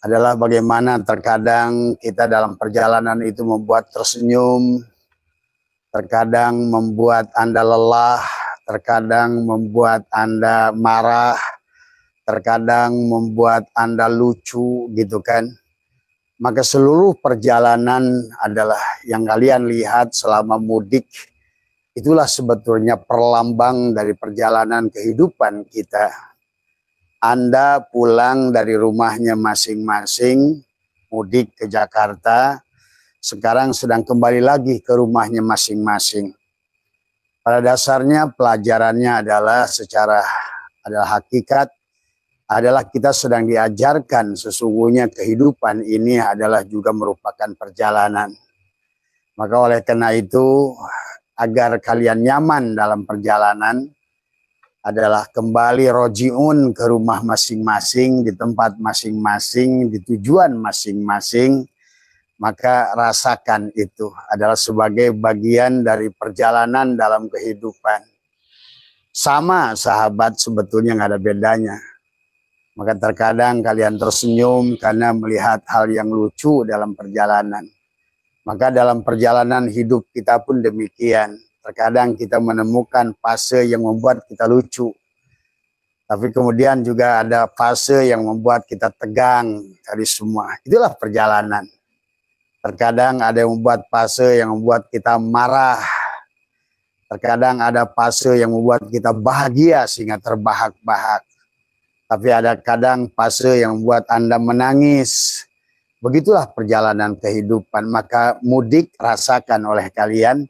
adalah bagaimana terkadang kita dalam perjalanan itu membuat tersenyum, terkadang membuat Anda lelah, terkadang membuat Anda marah, terkadang membuat Anda lucu gitu kan. Maka seluruh perjalanan adalah yang kalian lihat selama mudik, itulah sebetulnya perlambang dari perjalanan kehidupan kita. Anda pulang dari rumahnya masing-masing, mudik ke Jakarta, sekarang sedang kembali lagi ke rumahnya masing-masing. Pada dasarnya pelajarannya adalah adalah hakikat, adalah kita sedang diajarkan sesungguhnya kehidupan ini adalah juga merupakan perjalanan. Maka oleh karena itu, agar kalian nyaman dalam perjalanan, adalah kembali rojiun ke rumah masing-masing, di tempat masing-masing, di tujuan masing-masing, maka rasakan itu adalah sebagai bagian dari perjalanan dalam kehidupan. Sama sahabat sebetulnya nggak ada bedanya. Maka terkadang kalian tersenyum karena melihat hal yang lucu dalam perjalanan. Maka dalam perjalanan hidup kita pun demikian. Terkadang kita menemukan fase yang membuat kita lucu. Tapi kemudian juga ada fase yang membuat kita tegang dari semua. Itulah perjalanan. Terkadang ada yang membuat fase yang membuat kita marah. Terkadang ada fase yang membuat kita bahagia sehingga terbahak-bahak. Tapi ada kadang fase yang membuat Anda menangis. Begitulah perjalanan kehidupan. Maka mudik rasakan oleh kalian.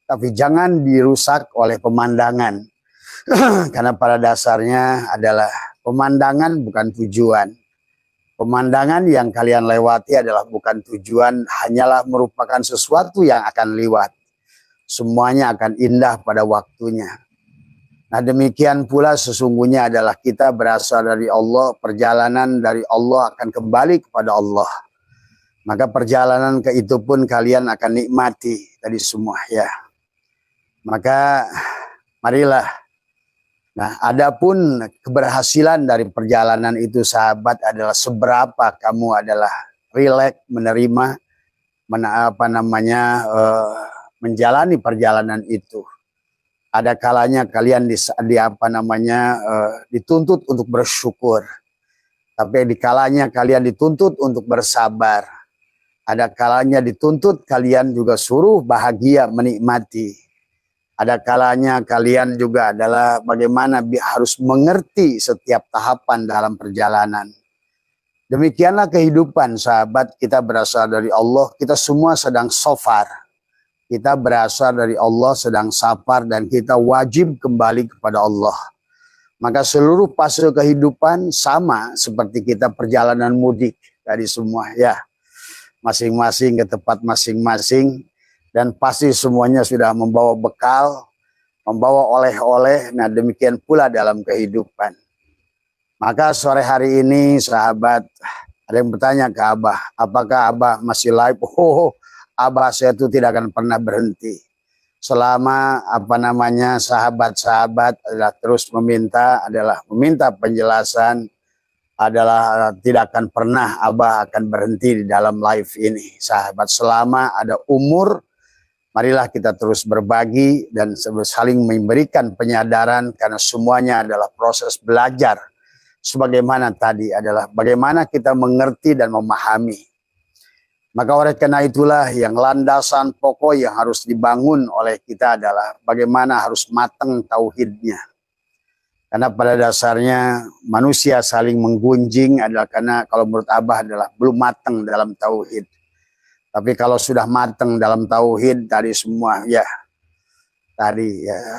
Tapi jangan dirusak oleh pemandangan. Karena pada dasarnya adalah pemandangan bukan tujuan. Pemandangan yang kalian lewati adalah bukan tujuan, hanyalah merupakan sesuatu yang akan lewat. Semuanya akan indah pada waktunya. Nah demikian pula sesungguhnya adalah kita berasal dari Allah, perjalanan dari Allah akan kembali kepada Allah. Maka perjalanan ke itu pun kalian akan nikmati tadi semua ya. Maka marilah. Nah, adapun keberhasilan dari perjalanan itu sahabat adalah seberapa kamu adalah rileks menerima menjalani perjalanan itu. Ada kalanya kalian dituntut untuk bersyukur. Tapi di kalanya kalian dituntut untuk bersabar. Ada kalanya dituntut kalian juga suruh bahagia menikmati. Ada kalanya kalian juga adalah bagaimana harus mengerti setiap tahapan dalam perjalanan. Demikianlah kehidupan sahabat, kita berasal dari Allah, kita semua sedang safar. Kita berasal dari Allah sedang safar dan kita wajib kembali kepada Allah. Maka seluruh fase kehidupan sama seperti kita perjalanan mudik dari semua ya. Masing-masing ke tempat masing-masing. Dan pasti semuanya sudah membawa bekal, membawa oleh-oleh. Nah demikian pula dalam kehidupan. Maka sore hari ini sahabat, ada yang bertanya ke Abah, apakah Abah masih live? Oh, Abah saya itu tidak akan pernah berhenti. Selama sahabat-sahabat adalah terus meminta penjelasan, adalah tidak akan pernah Abah akan berhenti di dalam live ini. Sahabat, selama ada umur, marilah kita terus berbagi dan saling memberikan penyadaran karena semuanya adalah proses belajar. Sebagaimana tadi adalah bagaimana kita mengerti dan memahami. Maka oleh karena itulah yang landasan pokok yang harus dibangun oleh kita adalah bagaimana harus matang tauhidnya. Karena pada dasarnya manusia saling menggunjing adalah karena kalau menurut Abah adalah belum matang dalam tauhid. Tapi kalau sudah matang dalam tauhid tadi semua ya,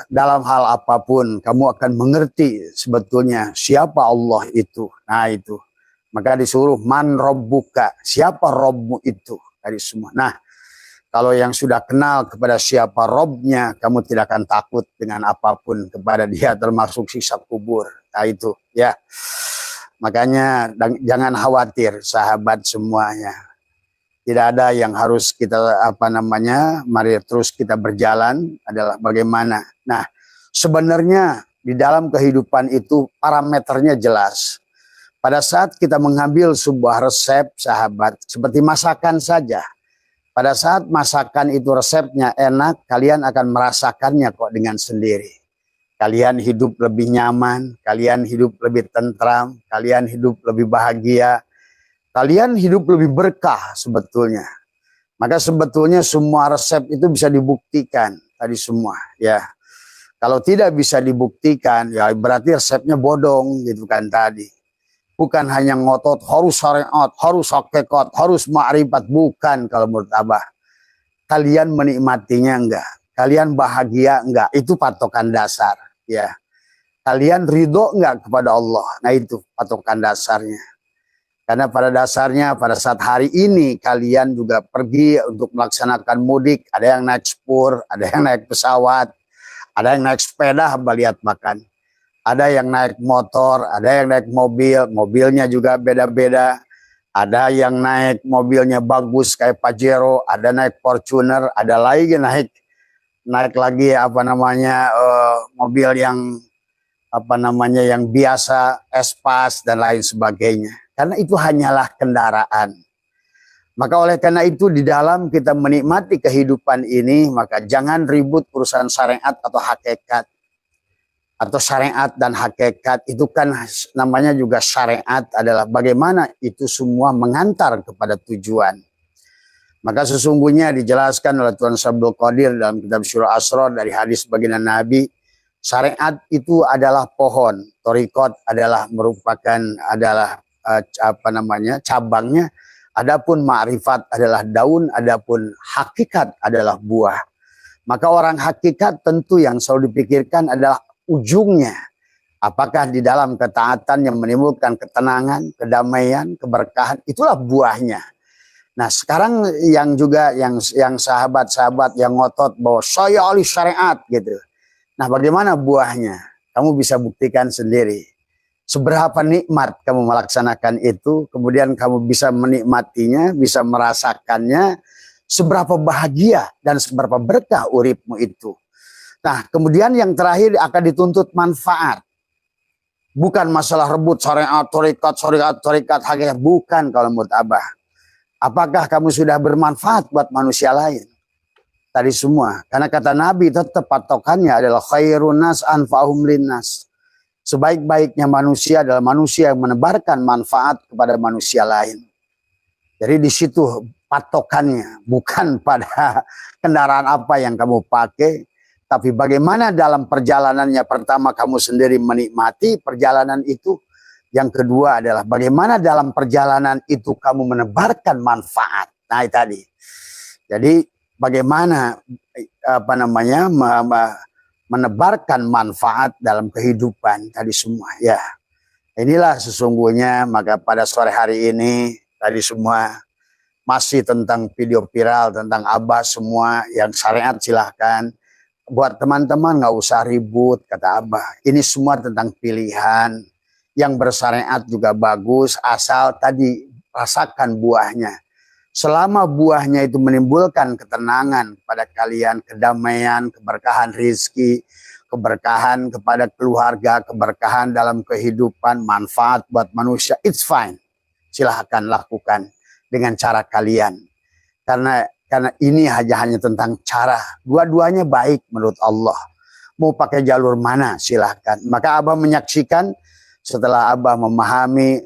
dalam hal apapun kamu akan mengerti sebetulnya siapa Allah itu. Nah itu, maka disuruh man robbuka, siapa Robmu itu dari semua. Nah kalau yang sudah kenal kepada siapa Robnya, kamu tidak akan takut dengan apapun kepada dia termasuk siksa kubur. Nah itu ya, makanya jangan khawatir sahabat semuanya. Tidak ada yang harus kita mari terus kita berjalan adalah bagaimana. Nah, sebenarnya di dalam kehidupan itu parameternya jelas. Pada saat kita mengambil sebuah resep, sahabat, seperti masakan saja. Pada saat masakan itu resepnya enak, kalian akan merasakannya kok dengan sendiri. Kalian hidup lebih nyaman, kalian hidup lebih tentram, kalian hidup lebih bahagia, kalian hidup lebih berkah sebetulnya. Maka sebetulnya semua resep itu bisa dibuktikan tadi semua, ya. Kalau tidak bisa dibuktikan, ya berarti resepnya bodong gitu kan tadi. Bukan hanya ngotot harus syariat, harus hakikat, harus ma'rifat, bukan kalau menurut Abah. Kalian menikmatinya enggak? Kalian bahagia enggak? Itu patokan dasar, ya. Kalian ridho enggak kepada Allah? Nah itu patokan dasarnya. Karena pada dasarnya pada saat hari ini kalian juga pergi untuk melaksanakan mudik. Ada yang naik spur, ada yang naik pesawat, ada yang naik sepeda, lihat makan. Ada yang naik motor, ada yang naik mobil, mobilnya juga beda-beda. Ada yang naik mobilnya bagus kayak Pajero, ada naik Fortuner, ada lagi naik lagi mobil yang yang biasa, Espas dan lain sebagainya. Karena itu hanyalah kendaraan. Maka oleh karena itu di dalam kita menikmati kehidupan ini, maka jangan ribut urusan syariat atau hakikat. Atau syariat dan hakikat itu kan namanya juga syariat adalah bagaimana itu semua mengantar kepada tujuan. Maka sesungguhnya dijelaskan oleh Tuan Sabdul Qadir dalam kitab Surah Asrar dari hadis baginda Nabi, syariat itu adalah pohon, thariqat adalah merupakan cabangnya, adapun ma'rifat adalah daun, adapun hakikat adalah buah. Maka orang hakikat tentu yang selalu dipikirkan adalah ujungnya. Apakah di dalam ketaatan yang menimbulkan ketenangan, kedamaian, keberkahan, itulah buahnya. Nah sekarang yang juga yang sahabat-sahabat yang ngotot bahwa saya ahli syariat gitu. Nah bagaimana buahnya? Kamu bisa buktikan sendiri. Seberapa nikmat kamu melaksanakan itu, kemudian kamu bisa menikmatinya, bisa merasakannya, seberapa bahagia dan seberapa berkah uripmu itu. Nah, kemudian yang terakhir akan dituntut manfaat. Bukan masalah rebut syariat, thariqat, hakikat. Bukan kalau menurut Abah. Apakah kamu sudah bermanfaat buat manusia lain? Tadi semua. Karena kata Nabi tetap patokannya adalah khairun nas anfa'hum linnas. Sebaik-baiknya manusia adalah manusia yang menebarkan manfaat kepada manusia lain. Jadi di situ patokannya. Bukan pada kendaraan apa yang kamu pakai. Tapi bagaimana dalam perjalanannya, pertama kamu sendiri menikmati perjalanan itu. Yang kedua adalah bagaimana dalam perjalanan itu kamu menebarkan manfaat. Nah tadi. Jadi bagaimana menebarkan manfaat dalam kehidupan tadi semua. Ya, inilah sesungguhnya maka pada sore hari ini tadi semua masih tentang video viral tentang Abah semua yang syariat silahkan. Buat teman-teman nggak usah ribut kata Abah. Ini semua tentang pilihan. Yang bersyariat juga bagus asal tadi rasakan buahnya. Selama buahnya itu menimbulkan ketenangan pada kalian, kedamaian, keberkahan rizki, keberkahan kepada keluarga, keberkahan dalam kehidupan, manfaat buat manusia, it's fine. Silahkan lakukan dengan cara kalian. Karena ini hanya tentang cara. Dua-duanya baik menurut Allah. Mau pakai jalur mana silahkan. Maka Abah menyaksikan setelah Abah memahami,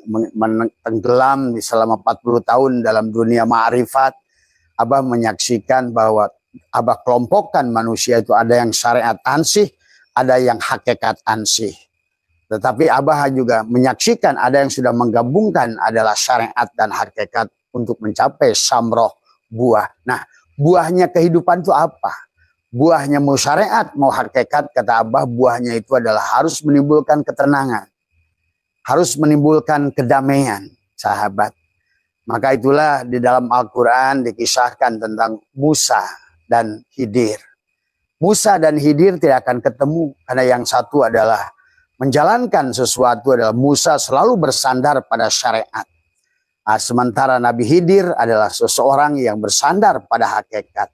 tenggelam selama 40 tahun dalam dunia ma'rifat. Abah menyaksikan bahwa Abah kelompokkan manusia itu ada yang syariat ansih, ada yang hakikat ansih. Tetapi Abah juga menyaksikan ada yang sudah menggabungkan adalah syariat dan hakikat untuk mencapai samroh buah. Nah, buahnya kehidupan itu apa? Buahnya mau syariat, mau hakikat, kata Abah, buahnya itu adalah harus menimbulkan ketenangan. Harus menimbulkan kedamaian, sahabat. Maka itulah di dalam Al-Quran dikisahkan tentang Musa dan Khidir. Musa dan Khidir tidak akan ketemu, karena yang satu adalah menjalankan sesuatu adalah Musa selalu bersandar pada syariat. Nah, sementara Nabi Khidir adalah seseorang yang bersandar pada hakikat.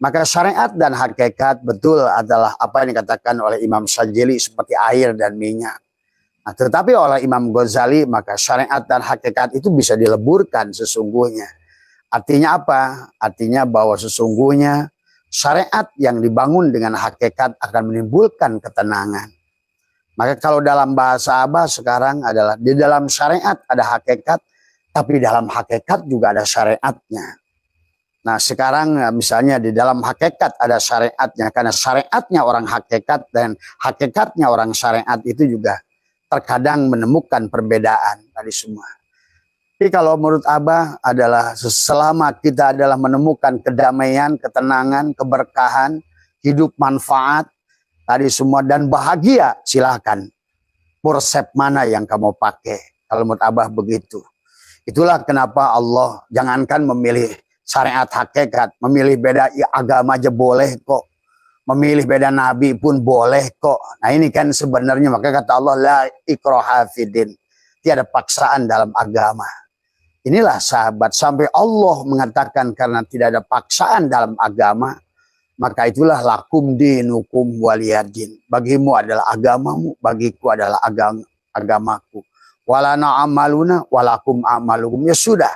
Maka syariat dan hakikat betul adalah apa yang dikatakan oleh Imam Syadzili seperti air dan minyak. Nah, tetapi oleh Imam Ghazali maka syariat dan hakikat itu bisa dileburkan sesungguhnya. Artinya apa? Artinya bahwa sesungguhnya syariat yang dibangun dengan hakikat akan menimbulkan ketenangan. Maka kalau dalam bahasa Abah sekarang adalah di dalam syariat ada hakikat, tapi dalam hakikat juga ada syariatnya. Nah sekarang misalnya di dalam hakikat ada syariatnya, karena syariatnya orang hakikat dan hakikatnya orang syariat itu juga terkadang menemukan perbedaan tadi semua. Jadi kalau menurut Abah adalah selama kita adalah menemukan kedamaian, ketenangan, keberkahan, hidup manfaat, tadi semua dan bahagia, silakan. Konsep mana yang kamu pakai? Kalau menurut Abah begitu. Itulah kenapa Allah jangankan memilih syariat hakikat, memilih beda agama aja boleh kok. Memilih beda nabi pun boleh kok. Nah ini kan sebenarnya maka kata Allah la ikraha fiddin. Tiada paksaan dalam agama. Inilah sahabat, sampai Allah mengatakan karena tidak ada paksaan dalam agama, maka itulah lakum dinukum waliyadin. Bagimu adalah agamamu, bagiku adalah agamaku. Walana amaluna walakum amalukum. Ya sudah,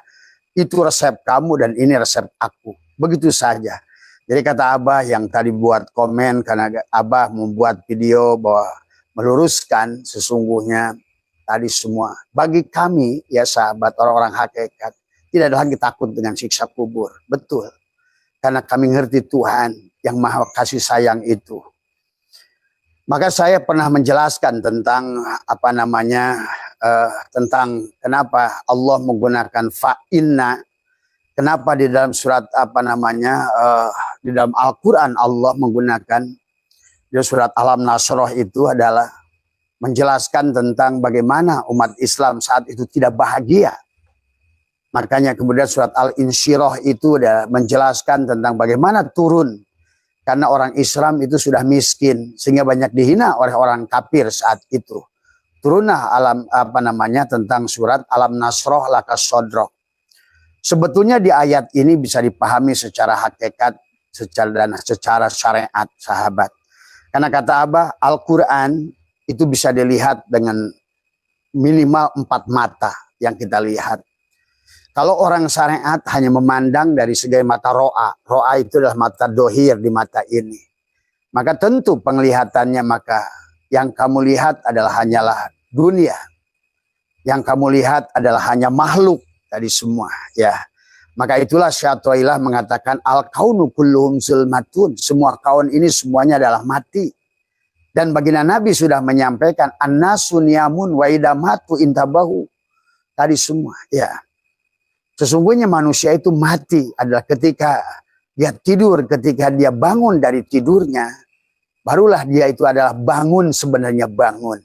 itu resep kamu dan ini resep aku. Begitu saja. Jadi kata Abah yang tadi buat komen, karena Abah membuat video bahwa meluruskan sesungguhnya tadi semua. Bagi kami, ya sahabat orang-orang hakikat, tidak ada lagi takut dengan siksa kubur. Betul. Karena kami ngerti Tuhan yang maha kasih sayang itu. Maka saya pernah menjelaskan tentang apa namanya, tentang kenapa Allah menggunakan fa'inna. Kenapa di dalam surat apa namanya, di dalam Al-Quran Allah menggunakan di surat Al-Nasrah itu adalah menjelaskan tentang bagaimana umat Islam saat itu tidak bahagia. Makanya kemudian surat Al-Insyirah itu udah menjelaskan tentang bagaimana turun. Karena orang Islam itu sudah miskin sehingga banyak dihina oleh orang kafir saat itu. Turunlah alam apa namanya tentang surat Alam Nasroh Laka Sodroh. Sebetulnya di ayat ini bisa dipahami secara hakikat, secara syariat sahabat. Karena kata Abah, Al-Quran itu bisa dilihat dengan minimal 4 mata yang kita lihat. Kalau orang syariat hanya memandang dari segi mata ro'a. Ro'a itu adalah mata dohir di mata ini. Maka tentu penglihatannya maka yang kamu lihat adalah hanyalah dunia. Yang kamu lihat adalah hanya makhluk tadi semua. Ya. Maka itulah Syaikhullah mengatakan al-kaunu kulluhum zulmatun. Semua kaun ini semuanya adalah mati. Dan baginda Nabi sudah menyampaikan an-nasu niyamun wa idamatu intabahu. Tadi semua, ya. Sesungguhnya manusia itu mati adalah ketika dia tidur, ketika dia bangun dari tidurnya, barulah dia itu adalah bangun sebenarnya bangun.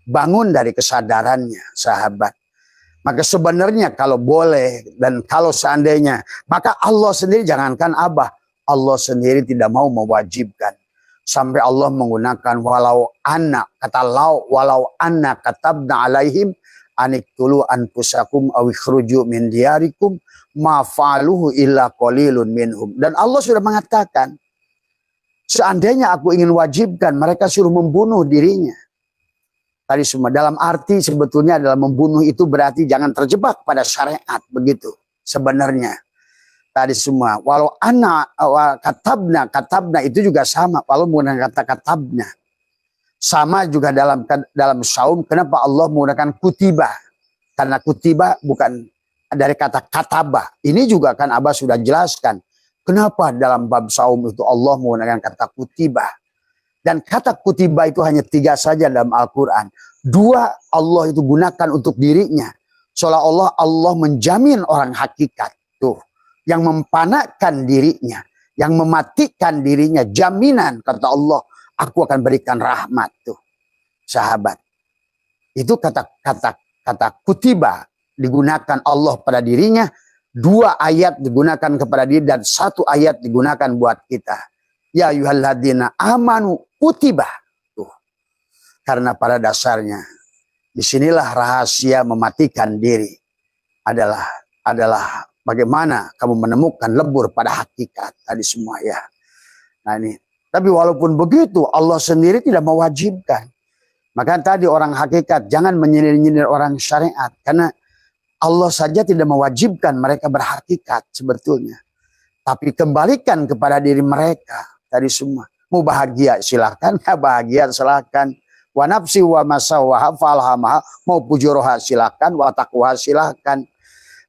Bangun dari kesadarannya, sahabat. Maka sebenarnya kalau boleh dan kalau seandainya, maka Allah sendiri jangankan Abah, Allah sendiri tidak mau mewajibkan. Sampai Allah menggunakan walau anna, kata walau anna katabna alaihim aniktulu anfusakum awikhruju min diyarikum ma fa'aluhu illa qalilun minhum. Dan Allah sudah mengatakan, seandainya aku ingin wajibkan, mereka suruh membunuh dirinya. Tadi semua dalam arti sebetulnya adalah membunuh itu berarti jangan terjebak pada syariat, begitu sebenarnya. Tadi semua walau anak katabna itu juga sama, walau menggunakan kata katabna sama juga dalam saum. Kenapa Allah menggunakan kutiba? Karena kutiba bukan dari kata kataba. Ini juga kan Abah sudah jelaskan kenapa dalam bab saum itu Allah menggunakan kata kutiba. Dan kata kutiba itu hanya 3 saja dalam Al-Quran. 2 Allah itu gunakan untuk dirinya, seolah-olah Allah menjamin orang hakikat tuh, yang mempanahkan dirinya, yang mematikan dirinya, jaminan kata Allah, aku akan berikan rahmat tuh, sahabat. Itu kata kutiba digunakan Allah pada dirinya, 2 ayat digunakan kepada diri dan 1 ayat digunakan buat kita. Ya ayyuhalladzina amanu kutiba. Tuh. Karena pada dasarnya disinilah rahasia mematikan diri adalah bagaimana kamu menemukan lebur pada hakikat tadi semua ya. Nah ini. Tapi walaupun begitu Allah sendiri tidak mewajibkan. Maka tadi orang hakikat jangan menyindir-nyindir orang syariat. Karena Allah saja tidak mewajibkan mereka berhakikat sebetulnya. Tapi kembalikan kepada diri mereka tadi semua. Mau bahagia silakan, nggak bahagia silakan. Wa nafsi wa masawaha falhamaha, mau pujuroha silakan, wa taqwa silakan.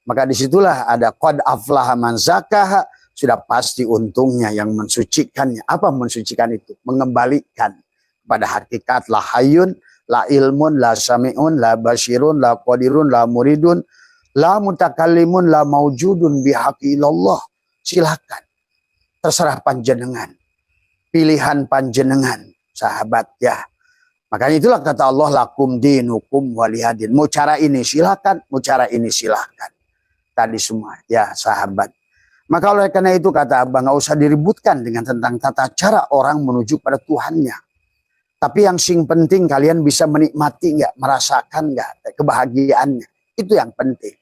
Maka disitulah ada qad aflaha man zakaha, sudah pasti untungnya yang mensucikannya. Apa mensucikan itu? Mengembalikan pada hakikat la hayyun, la ilmun, la sami'un, la basyirun, la qadirun, la muridun, la mutakallimun, la maujudun bihaqi ilallah. Silakan. Terserah panjenengan. Pilihan panjenengan, sahabat ya. Makanya itulah kata Allah, lakum dinukum waliyadin. Mau cara ini silakan, mau cara ini silakan. Tadi semua ya sahabat. Maka oleh karena itu kata Abah, nggak usah diributkan dengan tentang tata cara orang menuju pada Tuhannya. Tapi yang sing penting kalian bisa menikmati nggak, merasakan nggak kebahagiaannya. Itu yang penting.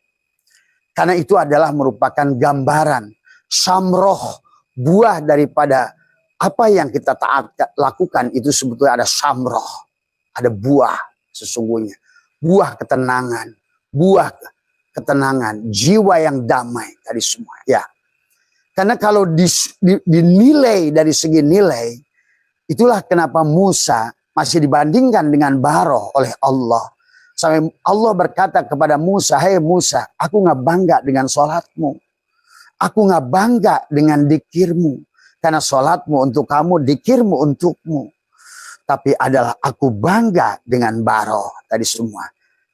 Karena itu adalah merupakan gambaran, samroh, buah daripada apa yang kita lakukan itu sebetulnya ada samroh. Ada buah sesungguhnya. Buah ketenangan. Buah ketenangan. Jiwa yang damai tadi semua. Ya. Karena kalau dinilai dari segi nilai, itulah kenapa Musa masih dibandingkan dengan Baroh oleh Allah. Sampai Allah berkata kepada Musa, hei Musa, aku nggak bangga dengan sholatmu. Aku nggak bangga dengan dikirmu. Karena sholatmu untuk kamu, dikirmu untukmu. Tapi adalah aku bangga dengan Baroh tadi semua.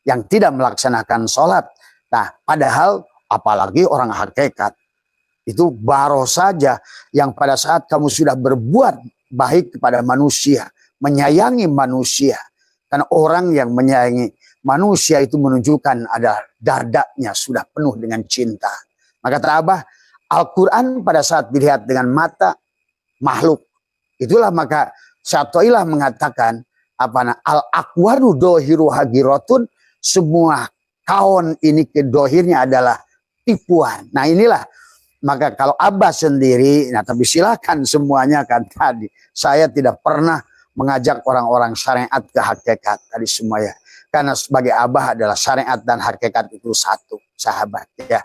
Yang tidak melaksanakan sholat. Nah padahal apalagi orang hakikat. Itu Baroh saja yang pada saat kamu sudah berbuat baik kepada manusia, menyayangi manusia. Karena orang yang menyayangi manusia itu menunjukkan ada dardanya sudah penuh dengan cinta. Maka terabah Al-Quran pada saat dilihat dengan mata makhluk. Itulah maka Syatoilah mengatakan al-akwaru dohiru hagirotun, semua kaon ini kedohirnya adalah tipuan. Nah inilah. Maka kalau Abah sendiri, nah tapi silakan semuanya kan tadi. Saya tidak pernah mengajak orang-orang syariat ke hakikat tadi semua ya. Karena sebagai Abah adalah syariat dan hakikat itu satu, sahabat ya.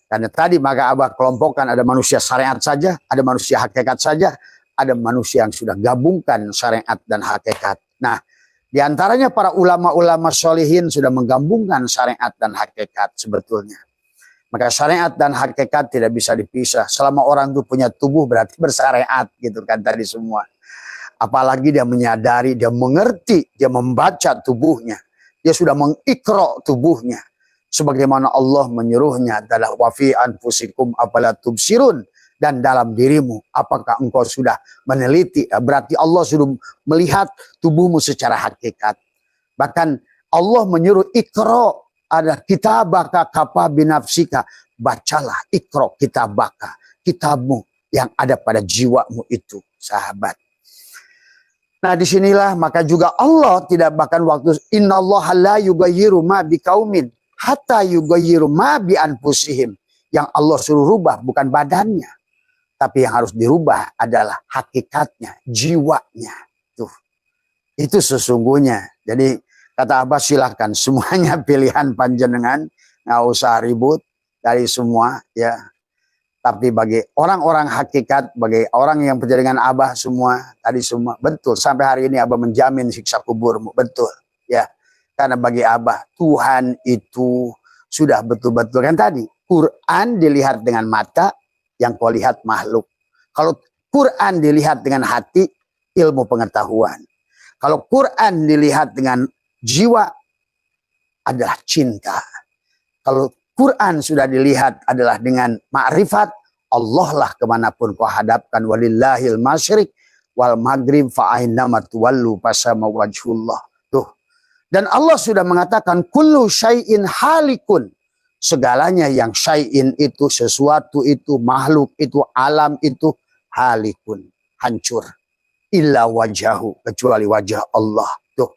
Karena tadi maka Abah kelompokkan ada manusia syariat saja, ada manusia hakikat saja, ada manusia yang sudah gabungkan syariat dan hakikat. Nah, diantaranya para ulama-ulama sholihin sudah menggabungkan syariat dan hakikat sebetulnya. Maka syariat dan hakikat tidak bisa dipisah. Selama orang itu punya tubuh berarti bersyariat gitu kan tadi semua. Apalagi dia menyadari, dia mengerti, dia membaca tubuhnya. Dia sudah mengikro tubuhnya. Sebagaimana Allah menyuruhnya adalah wa fi anfusikum afala tubsirun. Dan dalam dirimu apakah engkau sudah meneliti. Berarti Allah sudah melihat tubuhmu secara hakikat. Bahkan Allah menyuruh ikro. Ada kitabaka kapa binafsika. Bacalah ikro kitabaka. Kitabmu yang ada pada jiwamu itu, sahabat. Nah disinilah maka juga Allah tidak bahkan waktu innallaha la yughayyiru ma biqaumin hatta yughayyiru ma bi anfusihim. Yang Allah suruh rubah bukan badannya. Tapi yang harus dirubah adalah hakikatnya, jiwanya. Tuh. Itu sesungguhnya. Jadi kata Abah silahkan semuanya pilihan panjenengan, nggak usah ribut dari semua ya. Tapi bagi orang-orang hakikat, bagi orang yang percaya dengan Abah semua tadi semua betul. Sampai hari ini Abah menjamin siksa kuburmu betul ya. Karena bagi Abah Tuhan itu sudah betul-betul kan tadi Quran dilihat dengan mata, yang kau lihat makhluk. Kalau Quran dilihat dengan hati, ilmu pengetahuan. Kalau Quran dilihat dengan jiwa adalah cinta. Kalau Quran sudah dilihat adalah dengan ma'rifat, Allah lah kemanapun kau hadapkan. Walillahil masyriq wal maghrib fa'ainama tuwallu fasama wajhullah. Tuh. Dan Allah sudah mengatakan kullu syai'in halikun. Segalanya yang syai'in itu, sesuatu itu, makhluk itu, alam itu halikun, hancur. Illa wajahu, kecuali wajah Allah. Tuh.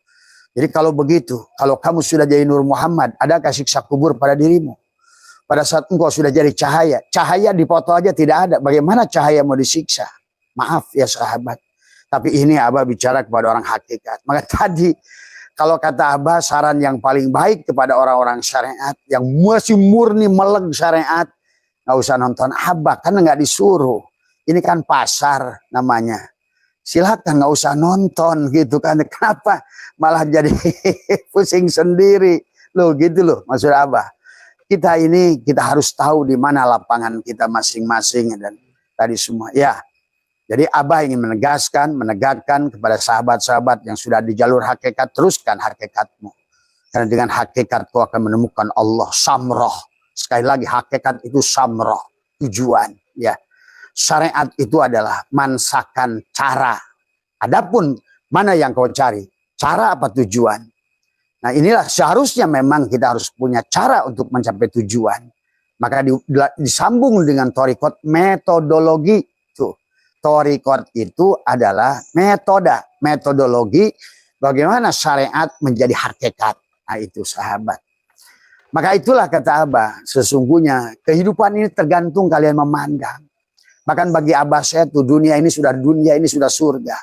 Jadi kalau begitu, kalau kamu sudah jadi Nur Muhammad, adakah siksa kubur pada dirimu? Pada saat engkau sudah jadi cahaya, cahaya dipoto aja tidak ada. Bagaimana cahaya mau disiksa? Maaf ya sahabat. Tapi ini Abah bicara kepada orang hakikat. Maka tadi Kalau kata Abah, saran yang paling baik kepada orang-orang syariat yang masih murni meleng syariat, nggak usah nonton Abah, karena nggak disuruh. Ini kan pasar namanya. Silakan nggak usah nonton gitu kan. Kenapa malah jadi pusing sendiri? Loh gitu loh maksud Abah. Kita ini kita harus tahu di mana lapangan kita masing-masing dan tadi semua. Ya. Jadi Abah ingin menegaskan, menegakkan kepada sahabat-sahabat yang sudah di jalur hakikat, teruskan hakikatmu. Karena dengan hakikat kau akan menemukan Allah, samroh. Sekali lagi hakikat itu samroh, tujuan. Ya, syariat itu adalah mansakan cara. Adapun mana yang kau cari, cara apa tujuan. Nah inilah seharusnya memang kita harus punya cara untuk mencapai tujuan. Maka disambung dengan thariqat metodologi. Thariqat itu adalah metodologi bagaimana syariat menjadi hakikat. Nah itu sahabat. Maka itulah kata Abah, sesungguhnya kehidupan ini tergantung kalian memandang. Bahkan bagi Abah saya tuh dunia ini sudah surga.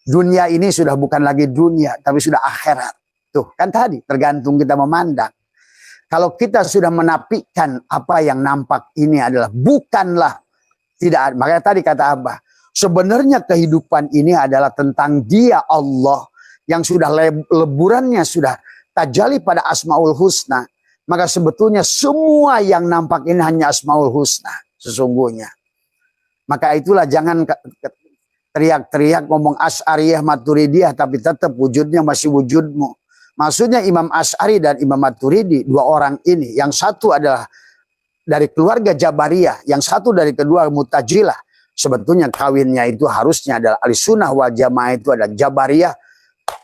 Dunia ini sudah bukan lagi dunia, tapi sudah akhirat. Tuh kan tadi tergantung kita memandang. Kalau kita sudah menafikan apa yang nampak ini adalah bukanlah. Tidak, makanya tadi kata Abah, sebenarnya kehidupan ini adalah tentang Dia Allah yang sudah leburannya sudah tajalli pada Asmaul Husna. Maka sebetulnya semua yang nampak ini hanya Asmaul Husna sesungguhnya. Maka itulah jangan teriak-teriak ngomong Asy'ariyah Maturidiyah tapi tetap wujudnya masih wujudmu. Maksudnya Imam Asy'ari dan Imam Maturidi, dua orang ini, yang satu adalah dari keluarga Jabariyah, yang satu dari kedua Mu'tazilah. Sebetulnya kawinnya itu harusnya adalah Ahlussunnah wal Jamaah itu ada Jabariyah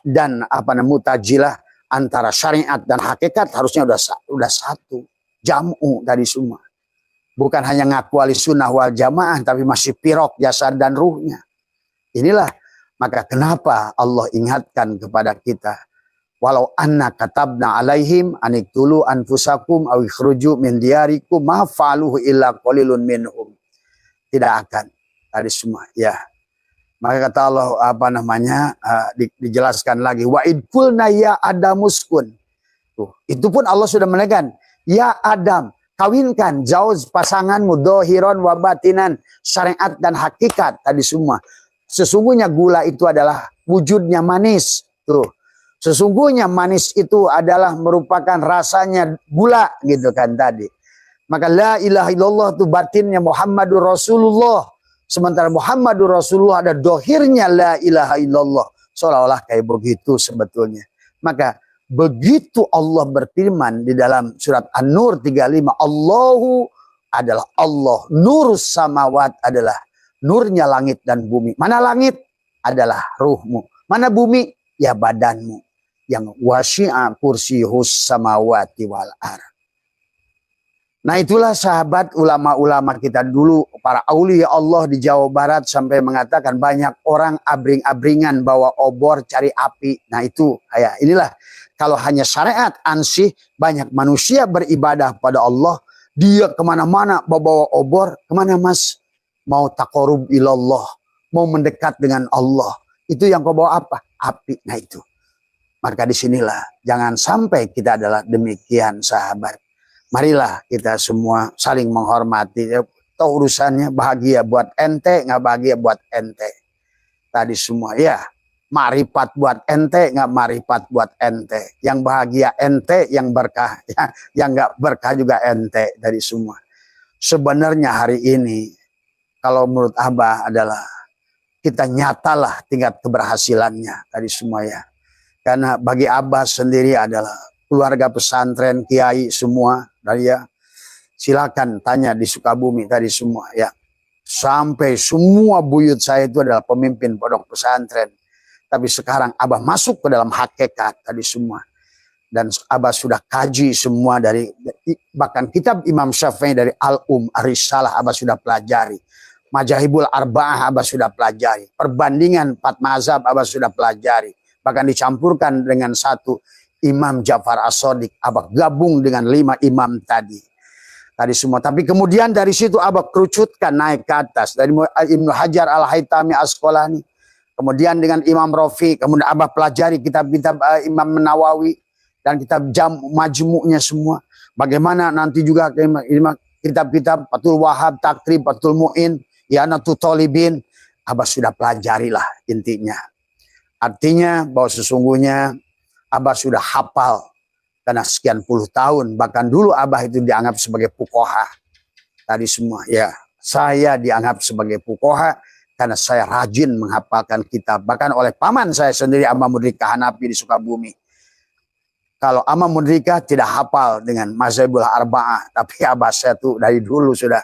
dan Mu'tazilah, antara syariat dan hakikat harusnya udah satu, jamu dari semua. Bukan hanya ngaku Ahlussunnah wal Jamaah tapi masih pirok jasad dan ruhnya. Inilah maka kenapa Allah ingatkan kepada kita, walau anna katabna alaihim aniktulu anfusakum aw ikhruju min diyarikum ma fa'aluhu illa qalilun minhum. Tidak akan tadi semua ya. Maka kata Allah dijelaskan lagi wa id qulna ya adamuskun. Itu pun Allah sudah menekan, ya Adam, kawinkan jauh pasanganmu dohiron wa batinan, syariat dan hakikat tadi semua. Sesungguhnya gula itu adalah wujudnya manis. Tuh. Sesungguhnya manis itu adalah merupakan rasanya gula gitu kan tadi. Maka la ilaha illallah itu batinnya Muhammadur Rasulullah. Sementara Muhammadur Rasulullah ada dohirnya la ilaha illallah. Seolah-olah kayak begitu sebetulnya. Maka begitu Allah berfirman di dalam surat An-Nur 35. Allahu adalah Allah. Nurus samawat adalah nurnya langit dan bumi. Mana langit? Adalah ruhmu. Mana bumi? Ya badanmu. Yang wasi'a kursiyus samawati wal ar. Nah itulah sahabat ulama-ulama kita dulu, para aulia Allah di Jawa Barat sampai mengatakan banyak orang abring-abringan bawa obor cari api. Nah itu kayak inilah kalau hanya syariat ansih, banyak manusia beribadah pada Allah, dia kemana-mana bawa obor, kemana mas? Mau taqarrub ilallah, mau mendekat dengan Allah. Itu yang kau bawa apa? Api. Nah itu. Maka disinilah jangan sampai kita adalah demikian sahabat. Marilah kita semua saling menghormati. Tahu urusannya bahagia buat ente, nggak bahagia buat ente. Tadi semua ya. Marifat buat ente, nggak marifat buat ente. Yang bahagia ente, yang berkah. Ya, yang nggak berkah juga ente dari semua. Sebenarnya hari ini, kalau menurut Abah adalah kita nyatalah tingkat keberhasilannya tadi semua ya. Karena bagi Abah sendiri adalah keluarga pesantren, kiai semua dari ya. Silakan tanya di Sukabumi tadi semua ya. Sampai semua buyut saya itu adalah pemimpin pondok pesantren. Tapi sekarang Abah masuk ke dalam hakikat tadi semua. Dan Abah sudah kaji semua dari bahkan kitab Imam Syafi'i dari Ar-Risalah Abah sudah pelajari. Majahibul Arba'ah Abah sudah pelajari. Perbandingan 4 mazhab Abah sudah pelajari. Bahkan dicampurkan dengan satu Imam Ja'far As-Shadiq. Abah gabung dengan 5 imam tadi. Tadi semua. Tapi kemudian dari situ Abah kerucutkan naik ke atas. Dari Ibnu Hajar Al-Haytami Asqalani. kemudian dengan Imam Rafi, kemudian Abah pelajari kitab-kitab Imam Nawawi dan kitab Majmu'nya semua. Bagaimana nanti juga kitab-kitab Fathul Wahab, Takrib, Fathul Mu'in, I'anatul Thalibin, Abah sudah pelajari lah intinya. Artinya bahwa sesungguhnya Abah sudah hafal karena sekian puluh tahun. Bahkan dulu Abah itu dianggap sebagai fuqaha. Tadi semua ya, saya dianggap sebagai fuqaha karena saya rajin menghafalkan kitab. Bahkan oleh paman saya sendiri, Amam Mudrika Hanafi di Sukabumi. Kalau Amam Mudrika tidak hafal dengan mazhabul arba'ah, tapi Abah saya tuh dari dulu sudah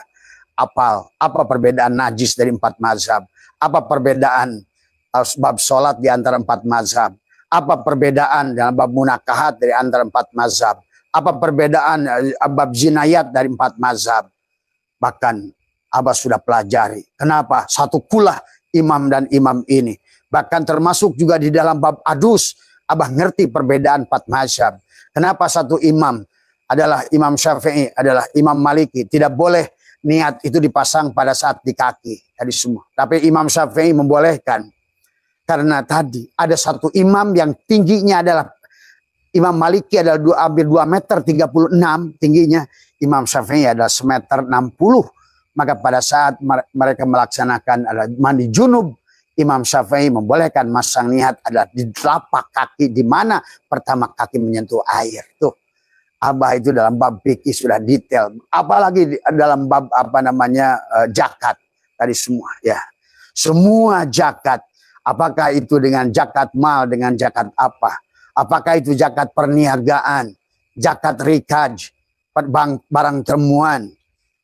hafal. Apa perbedaan najis dari 4 mazhab? Apa perbedaan bab sholat di antara 4 mazhab? Apa perbedaan dalam bab munakahat dari antara 4 mazhab? Apa perbedaan bab jinayat dari 4 mazhab? Bahkan Abah sudah pelajari. Kenapa? Satu pula imam dan imam ini. Bahkan termasuk juga di dalam bab adus, Abah ngerti perbedaan 4 mazhab. Kenapa satu imam adalah Imam Syafi'i, adalah Imam Maliki. Tidak boleh niat itu dipasang pada saat di kaki. Tadi semua. Tapi Imam Syafi'i membolehkan. Karena tadi ada satu imam yang tingginya adalah, Imam Maliki adalah hampir 2 meter 36 tingginya. Imam Syafi'i adalah 1 meter 60. Maka pada saat mereka melaksanakan adalah mandi junub, Imam Syafi'i membolehkan masang niat adalah di telapak kaki, di mana pertama kaki menyentuh air. Tuh, Abah itu dalam bab fikih sudah detail. Apalagi dalam bab zakat tadi semua ya. Semua zakat, apakah itu dengan zakat mal, dengan zakat apa? Apakah itu zakat perniagaan, zakat rikaj, barang temuan,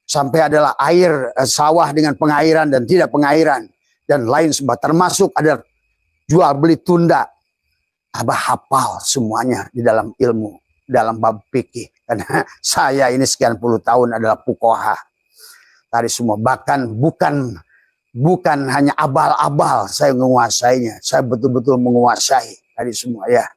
sampai adalah air sawah dengan pengairan dan tidak pengairan, dan lain sebagainya, termasuk ada jual beli tunda. Abah hafal semuanya di dalam ilmu, dalam bab fikih. Karena saya ini sekian puluh tahun adalah fuqaha. Tadi semua, bahkan bukan hanya abal-abal saya menguasainya, saya betul-betul menguasai tadi semua ya.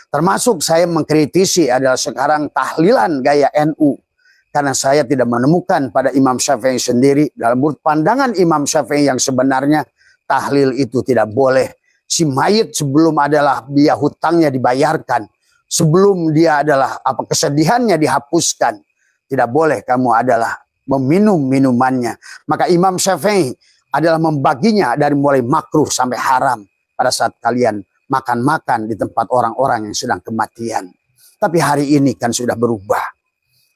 Termasuk saya mengkritisi adalah sekarang tahlilan gaya NU. Karena saya tidak menemukan pada Imam Syafi'i sendiri, dalam pandangan Imam Syafi'i yang sebenarnya, tahlil itu tidak boleh. Si mayit sebelum adalah biaya hutangnya dibayarkan, sebelum dia adalah kesedihannya dihapuskan, tidak boleh kamu adalah meminum minumannya. Maka Imam Syafi'i adalah membaginya dari mulai makruh sampai haram pada saat kalian makan-makan di tempat orang-orang yang sedang kematian. Tapi hari ini kan sudah berubah.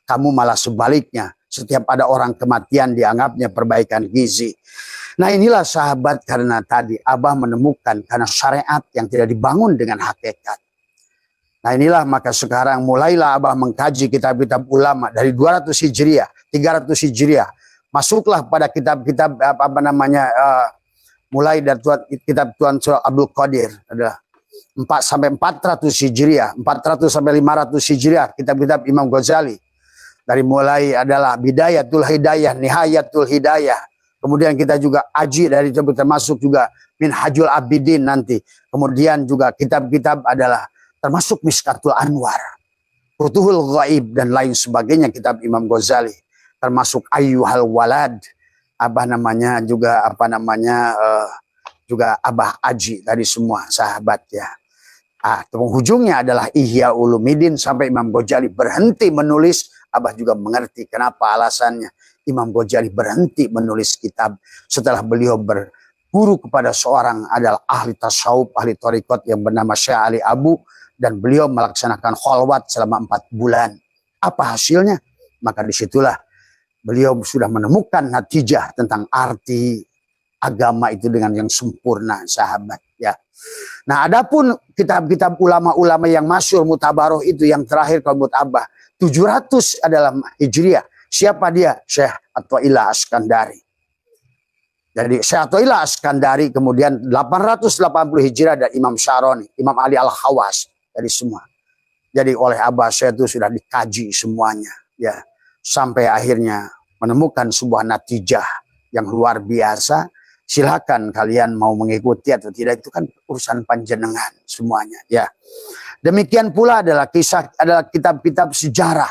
Kamu malah sebaliknya, setiap ada orang kematian dianggapnya perbaikan gizi. Nah inilah sahabat, karena tadi Abah menemukan karena syariat yang tidak dibangun dengan hakikat. Nah inilah maka sekarang mulailah Abah mengkaji kitab-kitab ulama dari 200 Hijriah, 300 Hijriah. Masuklah pada kitab-kitab mulai dari kitab Tuan Surah Abdul Qadir, adalah 4 sampai 400 Hijriah, 400 sampai 500 Hijriah, kitab-kitab Imam Ghazali. Dari mulai adalah Bidayatul Hidayah, Nihayatul Hidayah. Kemudian kita juga aji dari termasuk juga Minhajul Abidin nanti. Kemudian juga kitab-kitab adalah termasuk Miskatul Anwar, Futuhul Ghaib dan lain sebagainya, kitab Imam Ghazali. Termasuk Ayyuhal Walad, Abah namanya juga juga Abah aji dari semua sahabat ya. Penghujungnya adalah Ihya Ulumuddin sampai Imam Ghazali berhenti menulis. Abah juga mengerti kenapa alasannya Imam Ghazali berhenti menulis kitab setelah beliau berguru kepada seorang adalah ahli tasawuf, ahli thariqat yang bernama Syekh Ali Abu, dan beliau melaksanakan kholwat selama 4 bulan. Apa hasilnya? Maka disitulah beliau sudah menemukan natijah tentang arti agama itu dengan yang sempurna, sahabat ya. Nah, adapun kitab-kitab ulama-ulama yang masyhur mutabaroh itu yang terakhir kalau menurut Abah 700 adalah Hijriah. Siapa dia? Syekh Atha'illah Askandari. Jadi Syekh Atha'illah Askandari, kemudian 880 Hijriah ada Imam Syaroni, Imam Ali Al-Khawas, dari semua. Jadi oleh Abah saya itu sudah dikaji semuanya ya, sampai akhirnya menemukan sebuah natijah yang luar biasa. Silakan kalian mau mengikuti atau tidak, itu kan urusan panjenengan semuanya ya. Demikian pula adalah kisah, adalah kitab-kitab sejarah.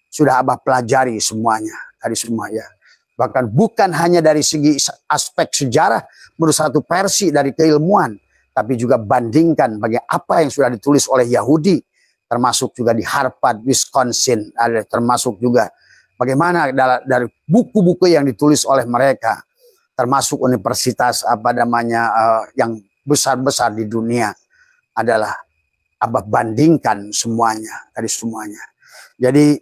Sudah Abah pelajari semuanya. Tadi semua ya. Bahkan bukan hanya dari segi aspek sejarah menurut satu versi dari keilmuan, tapi juga bandingkan bagi apa yang sudah ditulis oleh Yahudi, termasuk juga di Harvard, Wisconsin, ada termasuk juga bagaimana dari buku-buku yang ditulis oleh mereka, termasuk universitas yang besar-besar di dunia, adalah bandingkan semuanya dari semuanya. Jadi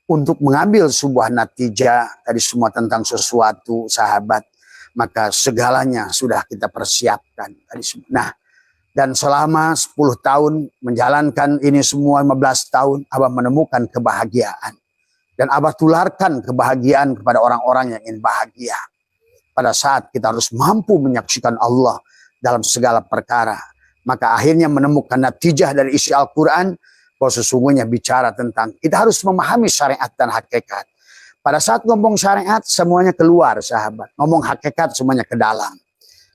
untuk mengambil sebuah natijah dari semua tentang sesuatu, sahabat, maka segalanya sudah kita persiapkan dari semua. Nah, dan selama 10 tahun menjalankan ini semua, 15 tahun, Abah menemukan kebahagiaan. Dan Abah tularkan kebahagiaan kepada orang-orang yang ingin bahagia. Pada saat kita harus mampu menyaksikan Allah dalam segala perkara, maka akhirnya menemukan natijah dari isi Al-Quran, bahwa sesungguhnya bicara tentang kita harus memahami syariat dan hakikat. Pada saat ngomong syariat, semuanya keluar, sahabat. Ngomong hakikat, semuanya ke dalam.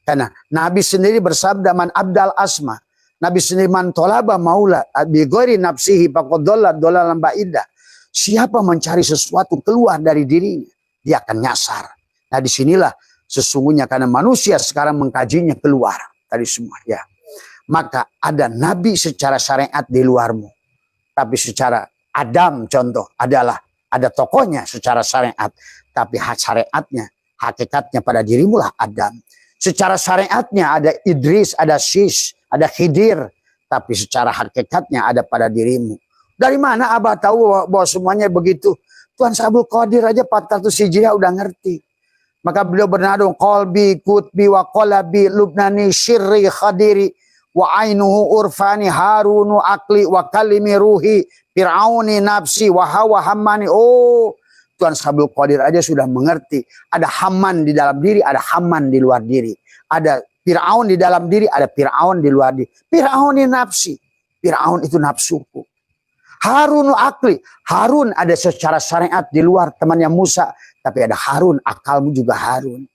Karena Nabi sendiri bersabda, man abdal asma. Nabi sendiri, man tolaba maula bi ghairi nafsihi faqad dhalla dhalalan ba'ida. Siapa mencari sesuatu keluar dari dirinya, dia akan nyasar. Nah, disinilah sesungguhnya karena manusia sekarang mengkajinya keluar dari semua, ya. Maka ada nabi secara syariat di luarmu, tapi secara Adam contoh adalah ada tokohnya secara syariat, tapi syariatnya, hakikatnya pada dirimu lah Adam. Secara syariatnya ada Idris, ada Sis, ada Khidir, tapi secara hakikatnya ada pada dirimu. Dari mana Abah tahu bahwa semuanya begitu? Tuan Sabul Qadir aja 400 Hijriah udah ngerti. Maka beliau bernadung, qalbi kutbi wa qalabi lubnani syirri khadiri wa ainuhu urfani harunu akli wa kalimi ruhi fir'auni nafsi wa hawa hammani. Oh, Tuan Sabul Qadir aja sudah mengerti. Ada Haman di dalam diri, ada Haman di luar diri. Ada Fir'aun di dalam diri, ada Fir'aun di luar diri. Fir'aun ini nafsi. Fir'aun itu nafsuku. Harunu akli. Harun ada secara syariat di luar temannya Musa. Tapi ada Harun, akalmu juga Harun.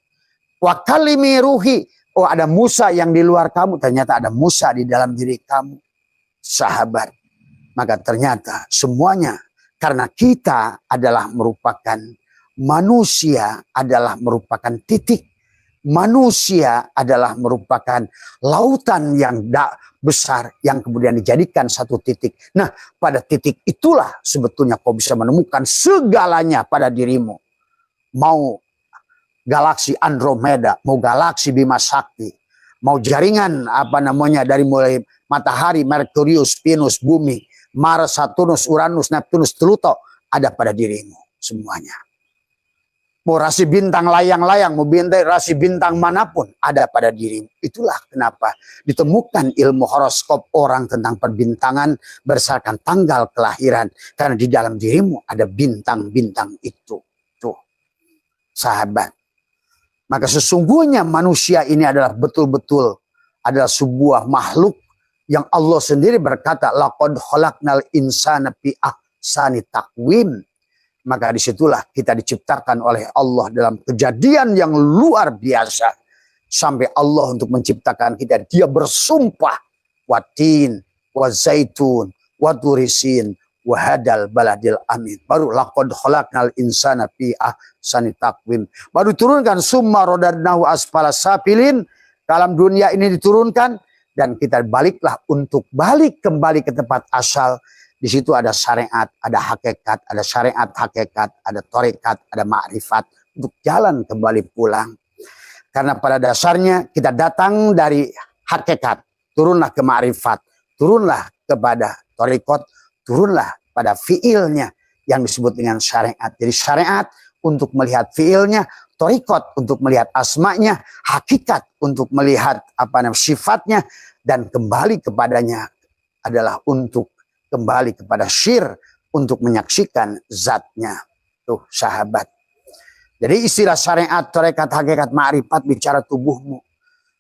Wa kalimi ruhi. Oh, ada Musa yang di luar kamu, ternyata ada Musa di dalam diri kamu. Sahabat. Maka ternyata semuanya karena kita adalah merupakan manusia, adalah merupakan titik. Manusia adalah merupakan lautan yang besar yang kemudian dijadikan satu titik. Nah, pada titik itulah sebetulnya kau bisa menemukan segalanya pada dirimu. Mau galaksi Andromeda, mau galaksi Bima Sakti, mau jaringan dari mulai matahari, Merkurius, Venus, bumi, Mars, Saturnus, Uranus, Neptunus, Pluto ada pada dirimu semuanya. Mau rasi bintang layang-layang, mau rasi bintang manapun ada pada dirimu. Itulah kenapa ditemukan ilmu horoskop orang tentang perbintangan berdasarkan tanggal kelahiran, karena di dalam dirimu ada bintang-bintang itu. Tuh, sahabat. Maka sesungguhnya manusia ini adalah betul-betul adalah sebuah makhluk yang Allah sendiri berkata, laqad khalaqnal insana fi ahsani taqwim. Maka disitulah kita diciptakan oleh Allah dalam kejadian yang luar biasa. Sampai Allah untuk menciptakan kita, dia bersumpah, watin, wa zaitun, wa turisin, wa hadal baladil amin. Baru laqad khalaqnal insana fi ahsani taqwim. Baru turunkan summa radadnahu asfala safilin. Dalam dunia ini diturunkan dan kita baliklah untuk balik kembali ke tempat asal. Di situ ada syariat, ada hakikat, ada syariat hakikat, ada tarekat, ada ma'rifat untuk jalan kembali pulang. Karena pada dasarnya kita datang dari hakikat, turunlah ke ma'rifat, turunlah kepada tarekat, turunlah pada fiilnya yang disebut dengan syariat. Jadi syariat untuk melihat fiilnya, tarekat untuk melihat asmanya, hakikat untuk melihat sifatnya, dan kembali kepadanya adalah untuk kembali kepada syir untuk menyaksikan zatnya. Tuh sahabat. Jadi istilah syariat, tarekat, hakikat, ma'rifat bicara tubuhmu.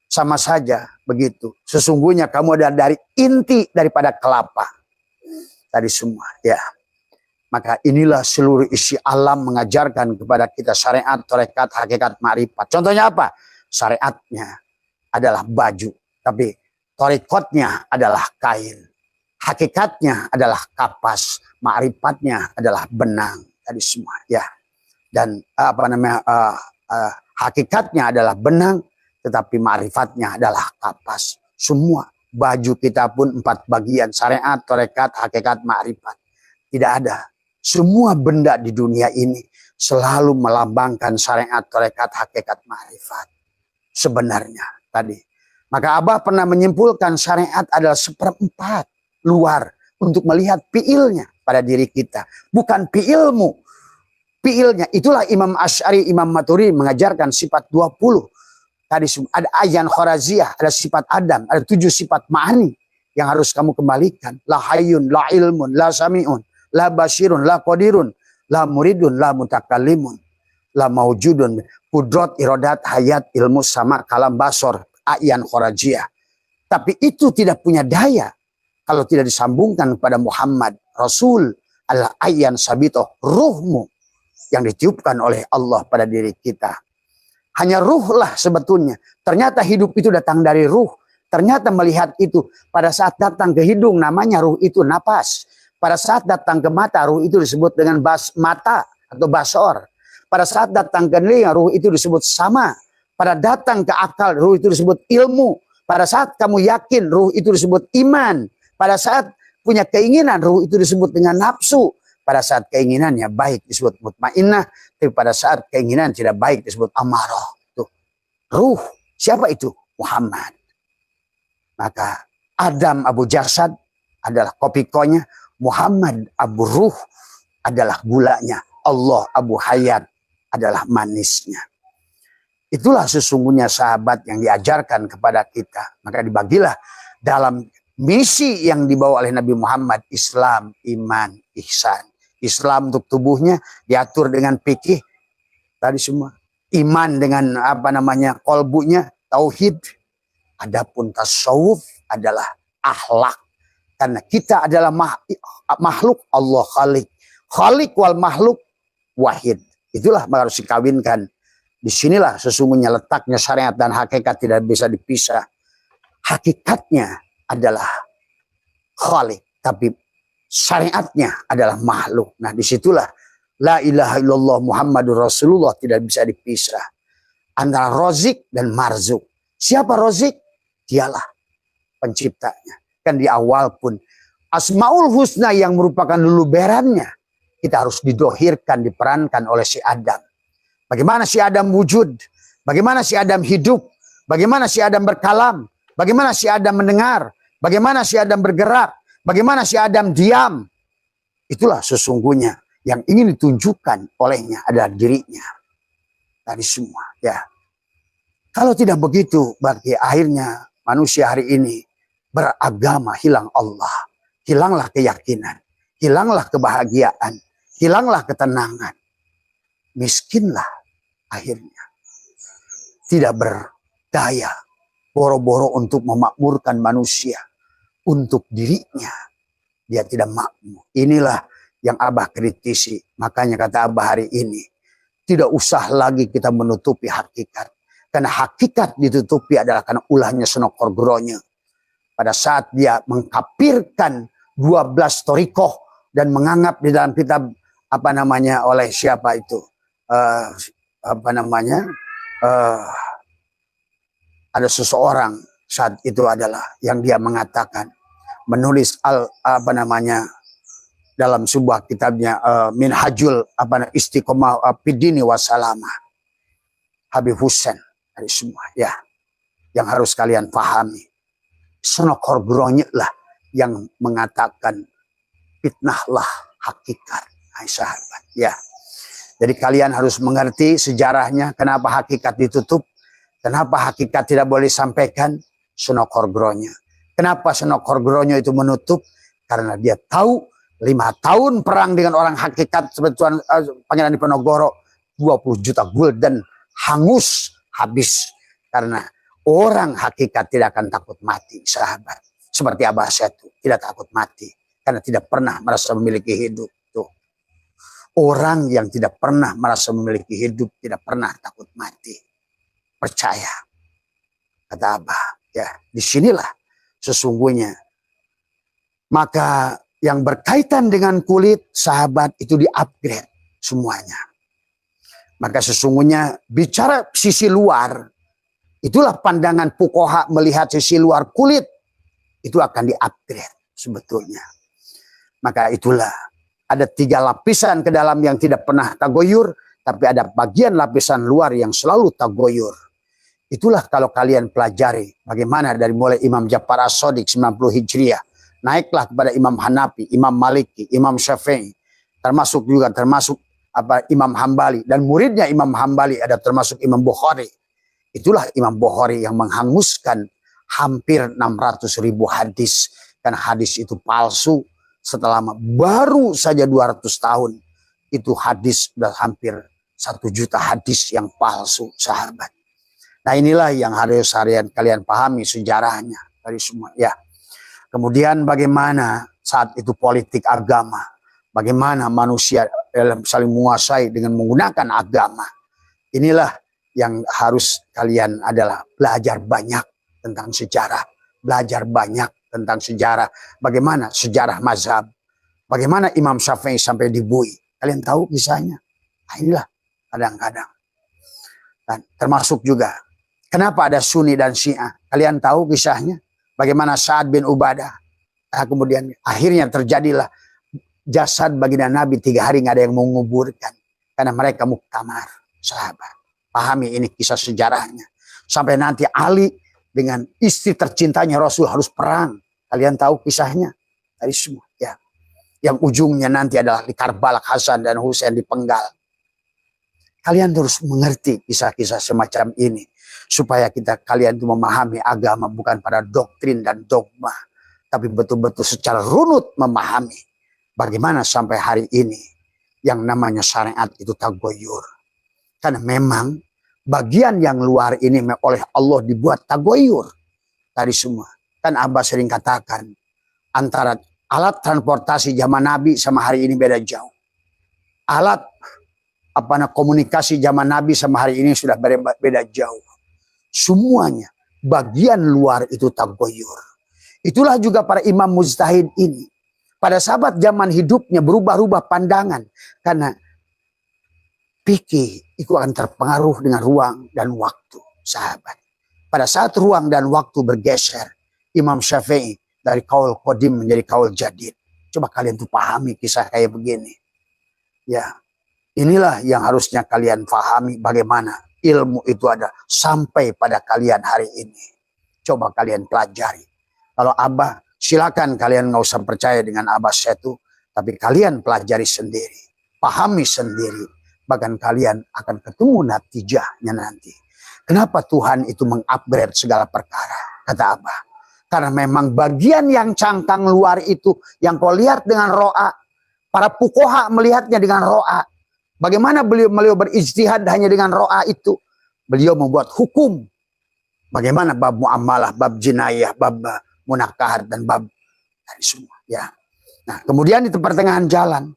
Sama saja begitu. Sesungguhnya kamu ada dari inti daripada kelapa. Tadi semua ya. Maka inilah seluruh isi alam mengajarkan kepada kita syariat, tarekat, hakikat, ma'rifat. Contohnya apa? Syariatnya adalah baju. Tapi tarekatnya adalah kain. Hakikatnya adalah kapas, ma'rifatnya adalah benang. Tadi semua ya. Dan hakikatnya adalah benang, tetapi ma'rifatnya adalah kapas. Semua baju kita pun 4 bagian, syariat, tarekat, hakikat, ma'rifat. Tidak ada. Semua benda di dunia ini selalu melambangkan syariat, tarekat, hakikat, ma'rifat. Sebenarnya tadi. Maka Abah pernah menyimpulkan syariat adalah 1/4 luar untuk melihat fiilnya pada diri kita. Bukan fiilmu. Fiilnya. Itulah Imam Asy'ari, Imam Maturidi mengajarkan sifat 20. Tadi ada ayan khoraziyah, ada sifat Adam, ada 7 sifat ma'ani yang harus kamu kembalikan. La hayyun, la ilmun, la sami'un, la basirun, la qadirun, la muridun, la mutakallimun, la maujudun, kudrat, iradat, hayat, ilmu, sama, kalam, basor, ayan khoraziyah. Tapi itu tidak punya daya kalau tidak disambungkan kepada Muhammad Rasul adalah ayan sabitoh, ruhmu yang ditiupkan oleh Allah pada diri kita. Hanya ruhlah sebetulnya. Ternyata hidup itu datang dari ruh. Ternyata melihat itu pada saat datang ke hidung namanya ruh itu napas. Pada saat datang ke mata ruh itu disebut dengan mata atau basor. Pada saat datang ke telinga ruh itu disebut sama. Pada datang ke akal ruh itu disebut ilmu. Pada saat kamu yakin ruh itu disebut iman. Pada saat punya keinginan ruh itu disebut dengan nafsu. Pada saat keinginannya baik disebut mutmainnah, tapi pada saat keinginan tidak baik disebut amarah. Tuh. Ruh, siapa itu? Muhammad. Maka Adam Abu Jasad adalah kopikonya, Muhammad Abu Ruh adalah gulanya, Allah Abu Hayat adalah manisnya. Itulah sesungguhnya sahabat yang diajarkan kepada kita. Maka dibagilah dalam misi yang dibawa oleh Nabi Muhammad, Islam, iman, ihsan. Islam untuk tubuhnya diatur dengan fikih tadi semua. Iman dengan kolbunya, tauhid. Adapun tasawuf adalah akhlak. Karena kita adalah makhluk, Allah khalik. Khalik wal makhluk wahid. Itulah harus dikawinkan. Disinilah sesungguhnya letaknya syariat dan hakikat tidak bisa dipisah. Hakikatnya adalah khalik. Tapi syariatnya adalah makhluk. Nah disitulah la ilaha illallah Muhammadur Rasulullah tidak bisa dipisah. Antara rozik dan marzuk. Siapa rozik? Dialah penciptanya. Kan di awal pun Asmaul Husna yang merupakan luluberannya. Kita harus didohirkan, diperankan oleh si Adam. Bagaimana si Adam wujud? Bagaimana si Adam hidup? Bagaimana si Adam berkalam? Bagaimana si Adam mendengar? Bagaimana si Adam bergerak? Bagaimana si Adam diam? Itulah sesungguhnya yang ingin ditunjukkan olehnya adalah dirinya. Tadi semua ya. Kalau tidak begitu, berarti akhirnya manusia hari ini beragama hilang Allah. Hilanglah keyakinan. Hilanglah kebahagiaan. Hilanglah ketenangan. Miskinlah akhirnya. Tidak berdaya. Boro-boro untuk memakmurkan manusia. Untuk dirinya dia tidak makmur. Inilah yang Abah kritisi. Makanya kata Abah hari ini, tidak usah lagi kita menutupi hakikat. Karena hakikat ditutupi adalah karena ulahnya senokor geronya. Pada saat dia mengkapirkan 12 torikoh dan menganggap di dalam kitab oleh siapa itu ada seseorang saat itu adalah yang dia mengatakan menulis dalam sebuah kitabnya Minhajul Istiqomah Fiddini Wassalamah Habib Hussein dari semua ya yang harus kalian pahami. Senokor Gronye lah yang mengatakan fitnahlah hakikat. Hai sahabat ya. Jadi kalian harus mengerti sejarahnya kenapa hakikat ditutup, kenapa hakikat tidak boleh disampaikan. Senokor Gronye. Kenapa Senokor Gronye itu menutup? Karena dia tahu 5 tahun perang dengan orang hakikat seperti Pangeran Diponegoro 20 juta gulden hangus habis karena orang hakikat tidak akan takut mati sahabat. Seperti Abah Setu tidak takut mati karena tidak pernah merasa memiliki hidup. Tuh. Orang yang tidak pernah merasa memiliki hidup tidak pernah takut mati. Percaya. Kata Abah. Ya, disinilah sesungguhnya. Maka yang berkaitan dengan kulit sahabat itu di-upgrade semuanya. Maka sesungguhnya bicara sisi luar, itulah pandangan fuqaha melihat sisi luar kulit. Itu akan di-upgrade sebetulnya. Maka itulah ada 3 lapisan ke dalam yang tidak pernah tagoyur. Tapi ada bagian lapisan luar yang selalu tagoyur. Itulah kalau kalian pelajari bagaimana dari mulai Imam Ja'far As-Shadiq 90 Hijriah. Naiklah kepada Imam Hanafi, Imam Maliki, Imam Syafi'i. Termasuk Imam Hambali. Dan muridnya Imam Hambali ada termasuk Imam Bukhari. Itulah Imam Bukhari yang menghanguskan hampir 600.000 hadis. Karena hadis itu palsu. Setelah baru saja 200 tahun. Itu hadis sudah hampir 1 juta hadis yang palsu, sahabat. Nah inilah yang harus kalian pahami sejarahnya dari semua. Ya. Kemudian bagaimana saat itu politik agama. Bagaimana manusia dalam saling menguasai dengan menggunakan agama. Inilah yang harus kalian adalah belajar banyak tentang sejarah. Belajar banyak tentang sejarah. Bagaimana sejarah mazhab. Bagaimana Imam Syafi'i sampai dibui. Kalian tahu kisahnya. Nah, inilah kadang-kadang. Dan termasuk juga. Kenapa ada Sunni dan Syiah? Kalian tahu kisahnya. Bagaimana Sa'ad bin Ubadah. Nah, kemudian akhirnya terjadilah jasad baginda Nabi 3 hari nggak ada yang mau menguburkan. Karena mereka muktamar. Sahabat. Pahami ini kisah sejarahnya. Sampai nanti Ali dengan istri tercintanya Rasul harus perang. Kalian tahu kisahnya. Dari semua. Ya. Yang ujungnya nanti adalah di Karbala Hasan dan Husain dipenggal. Kalian terus mengerti kisah-kisah semacam ini. Supaya kalian itu memahami agama bukan pada doktrin dan dogma. Tapi betul-betul secara runut memahami. Bagaimana sampai hari ini yang namanya syariat itu tagoyur. Karena memang bagian yang luar ini oleh Allah dibuat tagoyur. Dari semua. Kan Abah sering katakan. Antara alat transportasi zaman Nabi sama hari ini beda jauh. Alat komunikasi zaman Nabi sama hari ini sudah beda jauh. Semuanya bagian luar itu tagoyur. Itulah juga para imam mujtahid ini. Pada sahabat zaman hidupnya berubah-ubah pandangan. Karena fikih itu akan terpengaruh dengan ruang dan waktu. Sahabat. Pada saat ruang dan waktu bergeser. Imam Syafi'i dari kaul qadim menjadi kaul jadid. Coba kalian tuh pahami kisah kayak begini. Ya. Inilah yang harusnya kalian pahami bagaimana ilmu itu ada sampai pada kalian hari ini. Coba kalian pelajari. Kalau Abah silakan kalian nggak usah percaya dengan Abah Setu. Tapi kalian pelajari sendiri. Pahami sendiri. Bahkan kalian akan ketemu natijahnya nanti. Kenapa Tuhan itu mengupgrade segala perkara? Kata Abah. Karena memang bagian yang cangkang luar itu. Yang kau lihat dengan ro'a. Para fuqaha melihatnya dengan ro'a. Bagaimana beliau berijtihad hanya dengan ro'a itu. Beliau membuat hukum. Bagaimana bab muamalah, bab jinayah, bab munakahat dan bab dari semua. Ya. Nah, kemudian itu pertengahan jalan.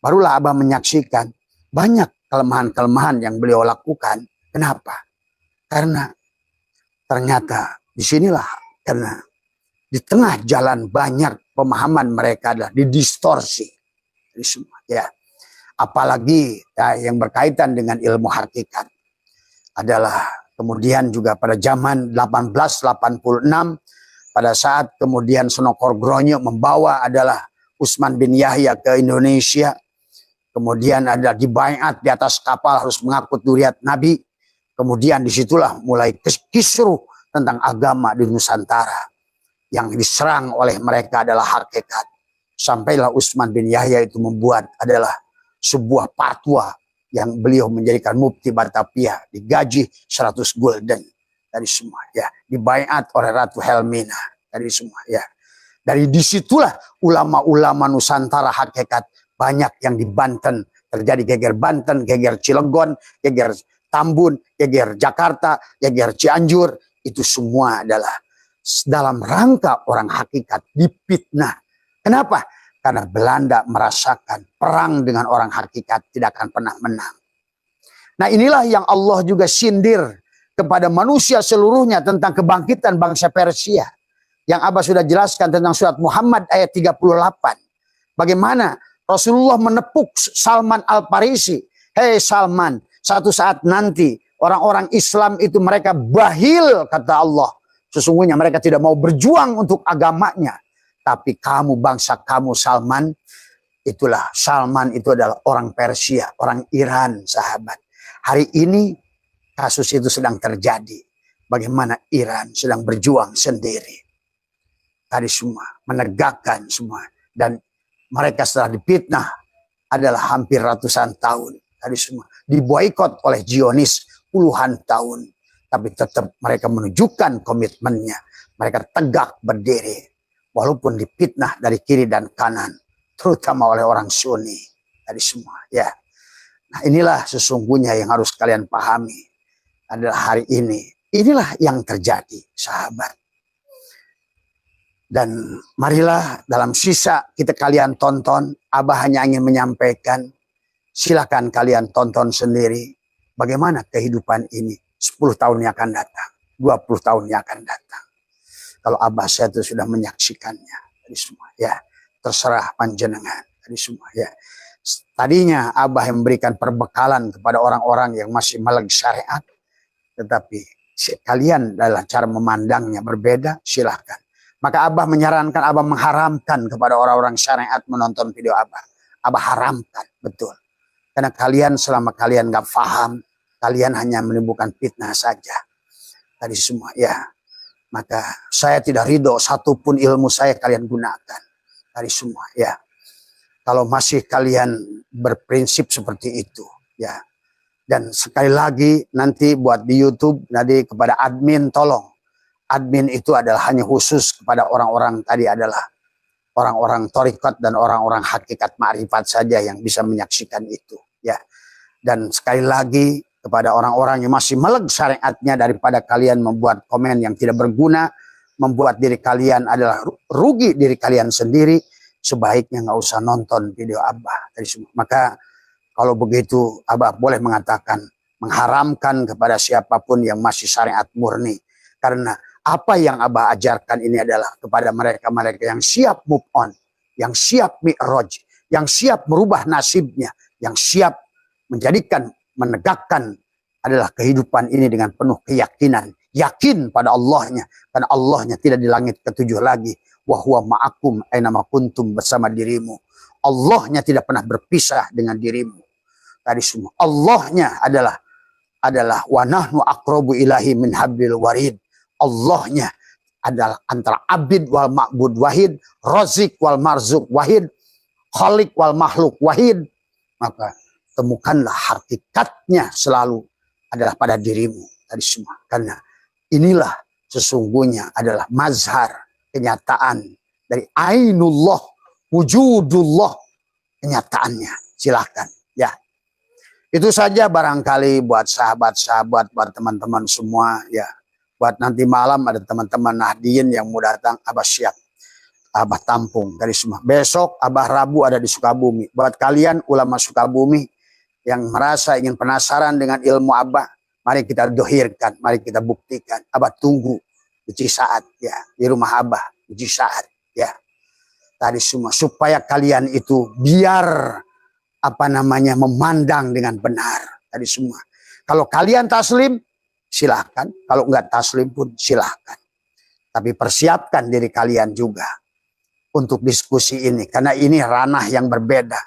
Barulah Abah menyaksikan banyak kelemahan-kelemahan yang beliau lakukan. Kenapa? Karena ternyata disinilah karena di tengah jalan banyak pemahaman mereka adalah didistorsi. Dari semua. Ya. Apalagi ya, yang berkaitan dengan ilmu hakikat adalah kemudian juga pada zaman 1886 pada saat kemudian Senokor Gronyo membawa adalah Utsman bin Yahya ke Indonesia, kemudian ada dibaiat di atas kapal harus mengangkut duriat Nabi, kemudian disitulah mulai kisruh tentang agama di Nusantara yang diserang oleh mereka adalah hakikat. Sampailah Utsman bin Yahya itu membuat adalah sebuah fatwa yang beliau menjadikan mufti Batavia, digaji 100 gulden dari semua ya, dibaiat oleh Ratu Helmina dari semua ya. Dari disitulah ulama-ulama Nusantara hakikat banyak yang di Banten terjadi, geger Banten, geger Cilegon, geger Tambun, geger Jakarta, geger Cianjur, itu semua adalah dalam rangka orang hakikat dipitnah. Kenapa? Karena Belanda merasakan perang dengan orang hakikat tidak akan pernah menang. Nah inilah yang Allah juga sindir kepada manusia seluruhnya tentang kebangkitan bangsa Persia. Yang Abah sudah jelaskan tentang surat Muhammad ayat 38. Bagaimana Rasulullah menepuk Salman Al-Farisi. Hei Salman, Satu saat nanti orang-orang Islam itu mereka bahil, kata Allah. Sesungguhnya mereka tidak mau berjuang untuk agamanya. Tapi kamu, bangsa kamu Salman, itulah Salman itu adalah orang Persia, orang Iran, sahabat. Hari ini kasus itu sedang terjadi. Bagaimana Iran sedang berjuang sendiri. Tadi semua, menegakkan semua. Dan mereka setelah dipitnah adalah hampir ratusan tahun. Tadi semua diboikot oleh Zionis puluhan tahun. Tapi tetap mereka menunjukkan komitmennya. Mereka tegak berdiri. Walaupun dipitnah dari kiri dan kanan. Terutama oleh orang Sunni. Tadi semua, ya. Nah, inilah sesungguhnya yang harus kalian pahami. Adalah hari ini. Inilah yang terjadi, sahabat. Dan marilah dalam sisa kita kalian tonton. Abah hanya ingin menyampaikan. Silakan kalian tonton sendiri. Bagaimana kehidupan ini 10 tahun yang akan datang. 20 tahun yang akan datang. Kalau Abah saya itu sudah menyaksikannya. Tadi semua, ya. Terserah panjenengan. Tadi semua, ya. Tadinya Abah yang memberikan perbekalan kepada orang-orang yang masih melek syariat. Tetapi kalian dalam cara memandangnya berbeda, silahkan. Maka Abah menyarankan, Abah mengharamkan kepada orang-orang syariat menonton video Abah. Abah haramkan, betul. Karena kalian selama kalian gak paham, kalian hanya menimbulkan fitnah saja. Tadi semua, ya. Maka saya tidak ridho satupun ilmu saya kalian gunakan. Tadi semua, ya. Kalau masih kalian berprinsip seperti itu, ya. Dan sekali lagi nanti buat di YouTube, nanti kepada admin tolong. Admin itu adalah hanya khusus kepada orang-orang tadi adalah orang-orang thariqat dan orang-orang hakikat ma'rifat saja yang bisa menyaksikan itu, ya. Dan sekali lagi kepada orang-orang yang masih melek syariatnya, daripada kalian membuat komen yang tidak berguna, membuat diri kalian adalah rugi diri kalian sendiri, sebaiknya nggak usah nonton video Abah. Maka kalau begitu Abah boleh mengatakan mengharamkan kepada siapapun yang masih syariat murni. Karena apa yang Abah ajarkan ini adalah kepada mereka-mereka yang siap move on, yang siap mi'raj, yang siap merubah nasibnya, yang siap menegakkan adalah kehidupan ini dengan penuh keyakinan. Yakin pada Allahnya. Karena Allahnya tidak di langit ketujuh lagi. Wa huwa ma'akum aina ma kuntum, bersama dirimu. Allahnya tidak pernah berpisah dengan dirimu. Tadi semua. Allahnya adalah wa nahnu aqrabu ilahi min hablil warid. Allahnya adalah antara abid wal ma'bud wahid, razik wal marzuk wahid, khalik wal makhluk wahid. Maka temukanlah hakikatnya selalu adalah pada dirimu. Tadi semua. Karena inilah sesungguhnya adalah mazhar, kenyataan dari ainullah, wujudullah, kenyataannya. Silahkan, ya. Itu saja barangkali buat sahabat-sahabat, buat teman-teman semua, ya. Buat nanti malam ada teman-teman Nahdien yang mau datang, Abah siap. Abah tampung dari semua. Besok Abah Rabu ada di Sukabumi. Buat kalian ulama Sukabumi yang merasa ingin penasaran dengan ilmu Abah, mari kita dohirkan, mari kita buktikan. Abah tunggu di Cisaat, ya, di rumah Abah di Cisaat, ya. Tadi semua supaya kalian itu biar memandang dengan benar. Tadi semua. Kalau kalian taslim, silahkan. Kalau enggak taslim pun silahkan. Tapi persiapkan diri kalian juga untuk diskusi ini. Karena ini ranah yang berbeda.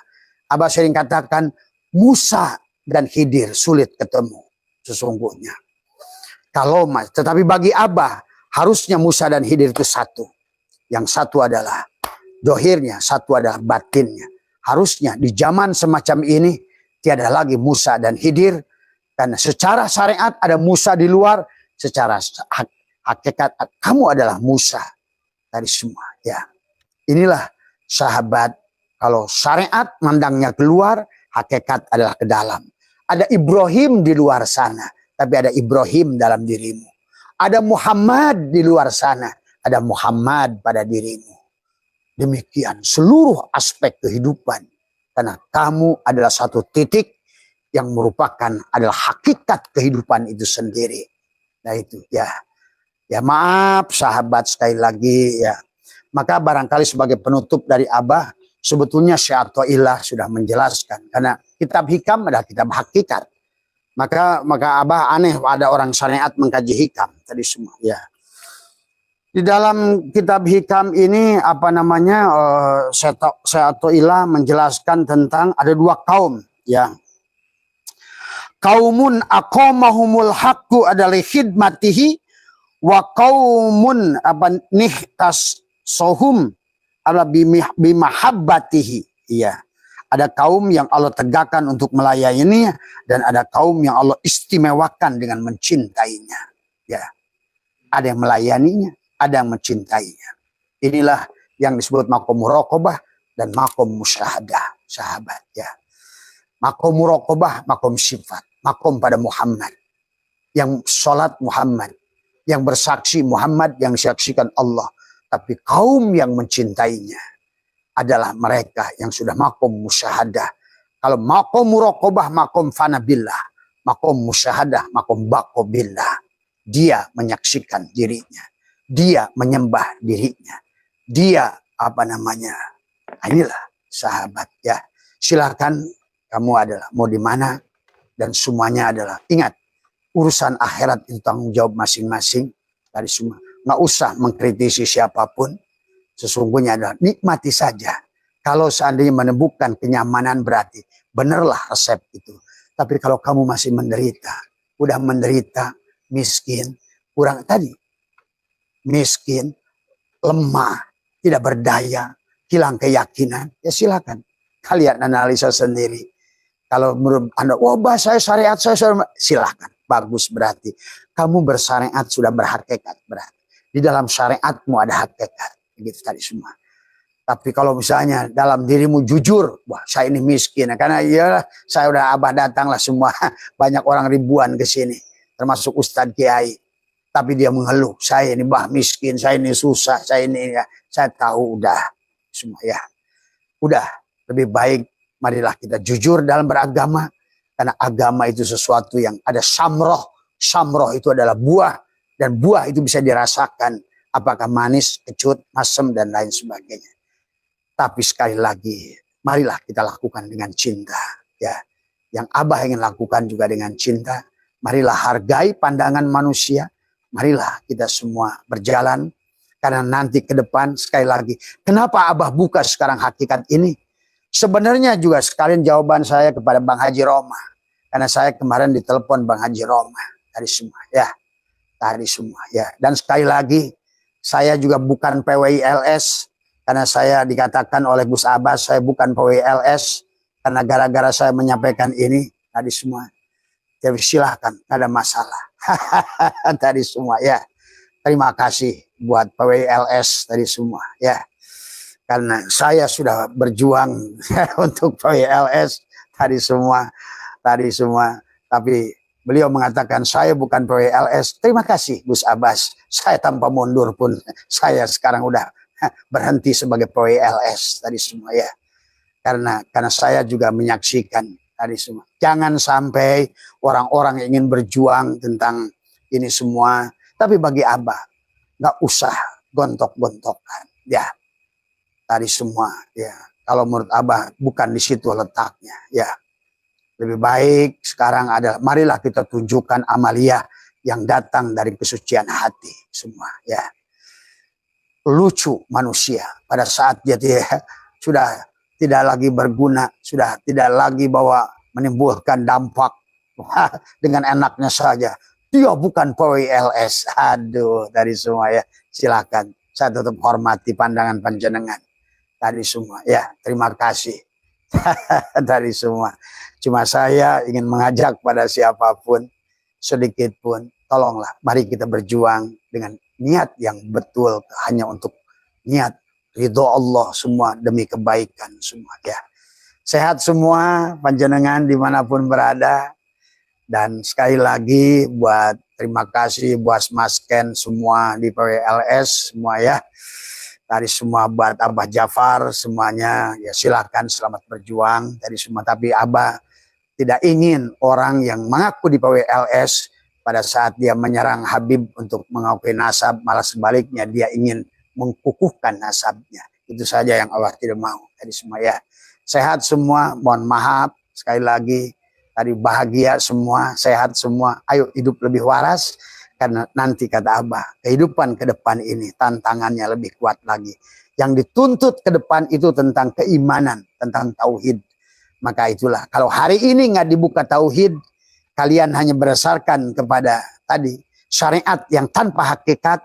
Abah sering katakan, Musa dan Khidir sulit ketemu sesungguhnya. Tetapi bagi Abah, harusnya Musa dan Khidir itu satu. Yang satu adalah dohirnya, satu adalah batinnya. Harusnya di zaman semacam ini tiada lagi Musa dan Khidir, karena secara syariat ada Musa di luar, secara hakikat kamu adalah Musa. Tadi semua, ya. Inilah sahabat, kalau syariat mandangnya keluar, hakikat adalah ke dalam. Ada Ibrahim di luar sana, tapi ada Ibrahim dalam dirimu. Ada Muhammad di luar sana, ada Muhammad pada dirimu. Demikian seluruh aspek kehidupan. Karena kamu adalah satu titik yang merupakan adalah hakikat kehidupan itu sendiri. Nah itu, ya. Ya maaf sahabat sekali lagi, ya. Maka barangkali sebagai penutup dari Abah, sebetulnya Syekh Athaillah sudah menjelaskan. Karena kitab hikam adalah kitab hakikat. Maka Abah aneh ada orang syariat mengkaji hikam tadi semua ya. Di dalam kitab hikam ini apa namanya Syaikhul menjelaskan tentang ada dua kaum ya. Kaumun aqamahumul haqqu adalah khidmatihi wa kaumun apa nihtas sohum ala bimahabbatihi. Iya. Ada kaum yang Allah tegakkan untuk melayaninya dan ada kaum yang Allah istimewakan dengan mencintainya. Ya. Ada yang melayaninya, ada yang mencintainya. Inilah yang disebut makom muraqabah dan makom musyahadah, sahabat ya. Makom muraqabah, makom sifat, makom pada Muhammad. Yang sholat Muhammad, yang bersaksi Muhammad, yang disaksikan Allah. Tapi kaum yang mencintainya adalah mereka yang sudah makom musyahadah. Kalau makom muraqabah, makom fanabillah. Makom musyahadah, makom baqobillah. Dia menyaksikan dirinya. Dia menyembah dirinya. Dia apa namanya. Inilah sahabat ya. Silakan kamu adalah mau di mana. Dan semuanya adalah ingat. Urusan akhirat itu tanggung jawab masing-masing. Dari semua. Nggak usah mengkritisi siapapun. Sesungguhnya adalah nikmati saja. Kalau seandainya menemukan kenyamanan berarti benarlah resep itu. Tapi kalau kamu masih menderita, udah menderita, miskin, kurang tadi, miskin, lemah, tidak berdaya, hilang keyakinan, ya silakan. Kalian analisa sendiri. Kalau menurut Anda, wah saya syariat, silakan. Bagus berarti. Kamu bersyariat sudah berhakikat berarti. Di dalam syariatmu ada hakikat. Begitu tadi semua. Tapi kalau misalnya dalam dirimu jujur, wah saya ini miskin. Karena ya saya udah Abah datang lah semua. Banyak orang ribuan ke sini. Termasuk Ustadz Kiai. Tapi dia mengeluh. Saya ini bah miskin, saya ini susah, saya ini ya. Saya tahu udah semua ya. Udah lebih baik marilah kita jujur dalam beragama. Karena agama itu sesuatu yang ada samroh. Samroh itu adalah buah. Dan buah itu bisa dirasakan. Apakah manis, kecut, masam, dan lain sebagainya. Tapi sekali lagi, marilah kita lakukan dengan cinta. Ya, yang Abah ingin lakukan juga dengan cinta. Marilah hargai pandangan manusia. Marilah kita semua berjalan. Karena nanti ke depan, sekali lagi. Kenapa Abah buka sekarang hakikat ini? Sebenarnya juga sekalian jawaban saya kepada Bang Haji Roma. Karena saya kemarin ditelepon Bang Haji Roma. Tadi semua, ya. Tadi semua, ya. Dan sekali lagi, saya juga bukan PWILS. Karena saya dikatakan oleh Gus Abbas, saya bukan PWILS. Karena gara-gara saya menyampaikan ini, tadi semua. Jadi silahkan, tidak ada masalah. Tadi semua, ya. Terima kasih buat PWILS tadi semua, ya. Karena saya sudah berjuang untuk PWILS tadi semua. Tapi beliau mengatakan saya bukan PWILS. Terima kasih Gus Abbas. Saya tanpa mundur pun saya sekarang udah berhenti sebagai PWILS tadi semua ya. Karena saya juga menyaksikan tadi semua. Jangan sampai orang-orang ingin berjuang tentang ini semua. Tapi bagi Abah nggak usah gontok-gontokan ya. Tadi semua ya. Kalau menurut Abah bukan di situ letaknya ya. Lebih baik sekarang adalah marilah kita tunjukkan amaliyah yang datang dari kesucian hati semua ya. Lucu manusia pada saat dia sudah tidak lagi berguna, sudah tidak lagi bahwa menimbulkan dampak dengan enaknya saja. Dia bukan PWILS. Aduh, tadi semua ya. Silakan. Saya tetap hormati pandangan panjenengan. Tadi semua ya. Terima kasih. Tadi semua. Cuma saya ingin mengajak pada siapapun sedikit pun, tolonglah mari kita berjuang dengan niat yang betul, hanya untuk niat ridho Allah semua demi kebaikan semua ya. Sehat semua panjenengan dimanapun berada. Dan sekali lagi buat terima kasih buat Mas Ken semua di PWILS semua ya. Tadi semua buat Abah Jafar semuanya ya, silakan selamat berjuang tadi semua. Tapi Abah tidak ingin orang yang mengaku di PWILS pada saat dia menyerang Habib untuk mengakui nasab, malah sebaliknya dia ingin mengkukuhkan nasabnya. Itu saja yang Allah tidak mau tadi semua ya. Sehat semua, mohon maaf sekali lagi tadi bahagia semua, sehat semua, ayo hidup lebih waras. Karena nanti kata Abah, kehidupan ke depan ini tantangannya lebih kuat lagi. Yang dituntut ke depan itu tentang keimanan, tentang tauhid. Maka itulah, kalau hari ini nggak dibuka tauhid, kalian hanya berdasarkan kepada tadi syariat yang tanpa hakikat,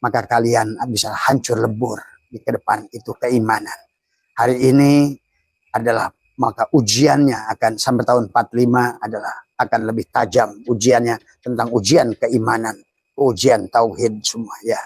maka kalian bisa hancur lebur di ke depan itu keimanan. Hari ini adalah maka ujiannya akan sampai tahun 45 adalah akan lebih tajam ujiannya tentang ujian keimanan, ujian tauhid semua ya.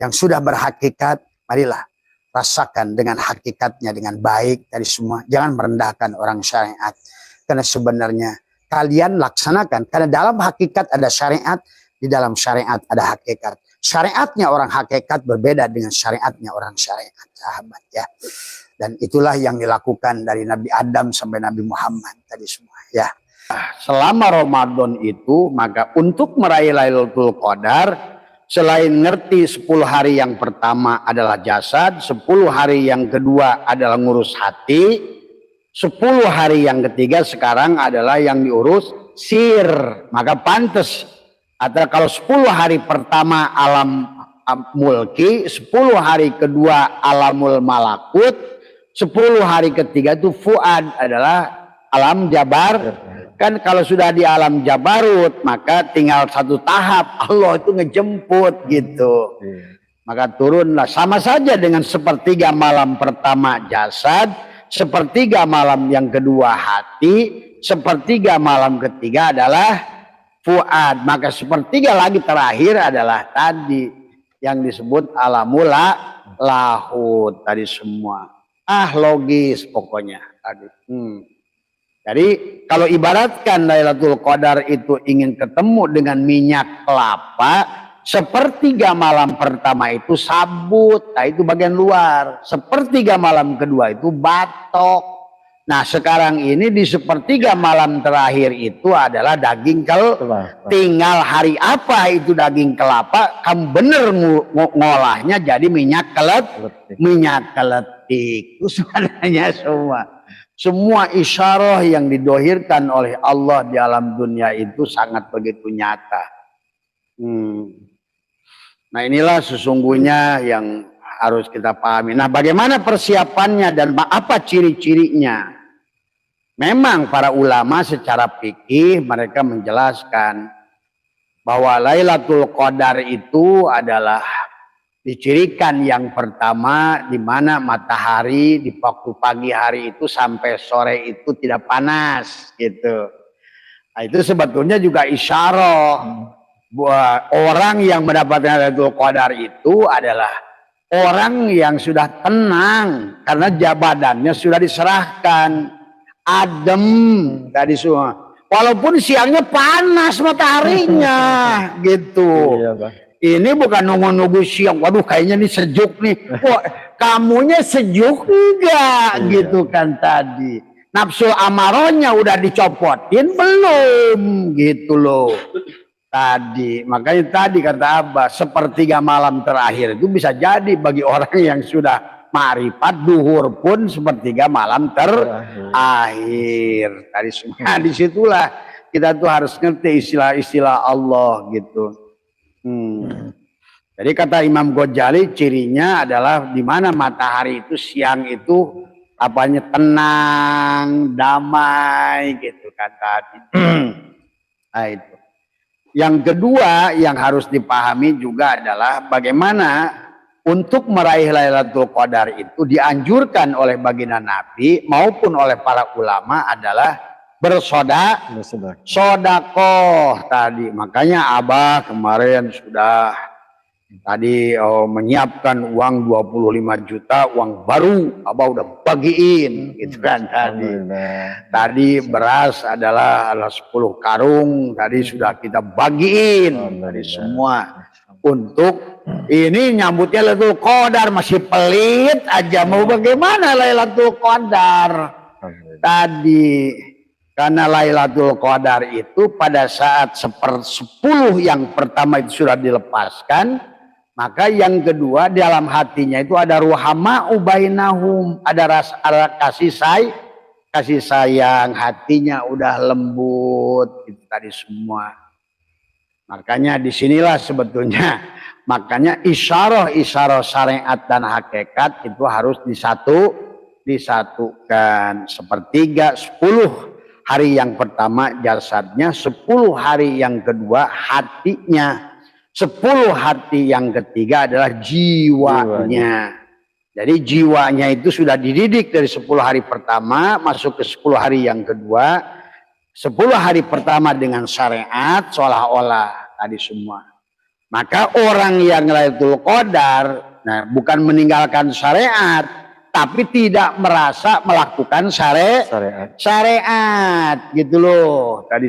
Yang sudah berhakikat, marilah rasakan dengan hakikatnya dengan baik dari semua. Jangan merendahkan orang syariat. Karena sebenarnya kalian laksanakan. Karena dalam hakikat ada syariat, di dalam syariat ada hakikat. Syariatnya orang hakikat berbeda dengan syariatnya orang syariat, sahabat ya. Dan itulah yang dilakukan dari Nabi Adam sampai Nabi Muhammad tadi semua ya. Selama Ramadan itu, maka untuk meraih Lailatul Qadar, selain ngerti 10 hari yang pertama adalah jasad, 10 hari yang kedua adalah ngurus hati, 10 hari yang ketiga sekarang adalah yang diurus sir. Maka pantas, atau kalau 10 hari pertama alam mulki, 10 hari kedua alamul malakut, 10 hari ketiga itu fuad adalah alam jabar. Kan kalau sudah di alam jabarut, maka tinggal satu tahap, Allah itu ngejemput gitu. Maka turunlah, sama saja dengan sepertiga malam pertama jasad, sepertiga malam yang kedua hati, sepertiga malam ketiga adalah fuad. Maka sepertiga lagi terakhir adalah tadi yang disebut alamul lahut tadi semua. Logis pokoknya tadi. Jadi kalau ibaratkan Lailatul Qadar itu ingin ketemu dengan minyak kelapa, sepertiga malam pertama itu sabut, nah itu bagian luar. Sepertiga malam kedua itu batok. Nah sekarang ini di sepertiga malam terakhir itu adalah daging kelapa. Tinggal hari apa itu daging kelapa, kamu bener ngolahnya jadi minyak keletik. Minyak keletik itu sebenarnya semua isyarah yang didohirkan oleh Allah di alam dunia itu sangat begitu nyata. Nah inilah sesungguhnya yang harus kita pahami. Nah bagaimana persiapannya dan apa ciri-cirinya? Memang para ulama secara fikih mereka menjelaskan bahwa Lailatul Qadar itu adalah dicirikan yang pertama di mana matahari di waktu pagi hari itu sampai sore itu tidak panas gitu. Nah, itu sebetulnya juga isyarah bahwa orang yang mendapatkan Lailatul Qadar itu adalah orang yang sudah tenang karena badannya sudah diserahkan, adem tadi semua. Walaupun siangnya panas mataharinya gitu. Iya, Pak. Ini bukan nunggu-nunggu siang, waduh kayaknya ini sejuk nih. Wah, kamunya sejuk enggak gitu kan tadi. Nafsu amarohnya udah dicopotin belum gitu loh. Tadi, makanya tadi kata Abah, sepertiga malam terakhir itu bisa jadi bagi orang yang sudah ma'rifat duhur pun sepertiga malam terakhir. Tadi semua disitulah kita tuh harus ngerti istilah-istilah Allah gitu. Jadi kata Imam Ghazali cirinya adalah di mana matahari itu siang itu apanya tenang, damai gitu kan tadi. Nah itu. Yang kedua yang harus dipahami juga adalah bagaimana untuk meraih Lailatul Qadar itu dianjurkan oleh baginda Nabi maupun oleh para ulama adalah bersodakoh tadi. Makanya Abah kemarin sudah tadi menyiapkan uang 25 juta uang baru, Abah udah bagiin gitu kan tadi. Tadi beras adalah 10 karung tadi sudah kita bagiin tadi semua untuk ini nyambutnya Lailatul Qadar. Masih pelit aja mau bagaimana Lailatul Qadar tadi. Karena Lailatul Qadar itu pada saat 1/10 yang pertama itu sudah dilepaskan, maka yang kedua dalam hatinya itu ada ruhama ubainahum, ada rasa kasih kasih sayang, hatinya udah lembut, itu tadi semua. Makanya disinilah sebetulnya, makanya isyarah syariat dan hakikat itu harus disatukan. Sepertiga 10 hari yang pertama jasadnya, 10 hari yang kedua hatinya, 10 hati yang ketiga adalah jiwanya. Jadi jiwanya itu sudah dididik dari 10 hari pertama masuk ke 10 hari yang kedua. 10 hari pertama dengan syariat seolah-olah tadi semua. Maka orang yang Lailatul Qadar, nah bukan meninggalkan syariat, tapi tidak merasa melakukan syariat gitu loh tadi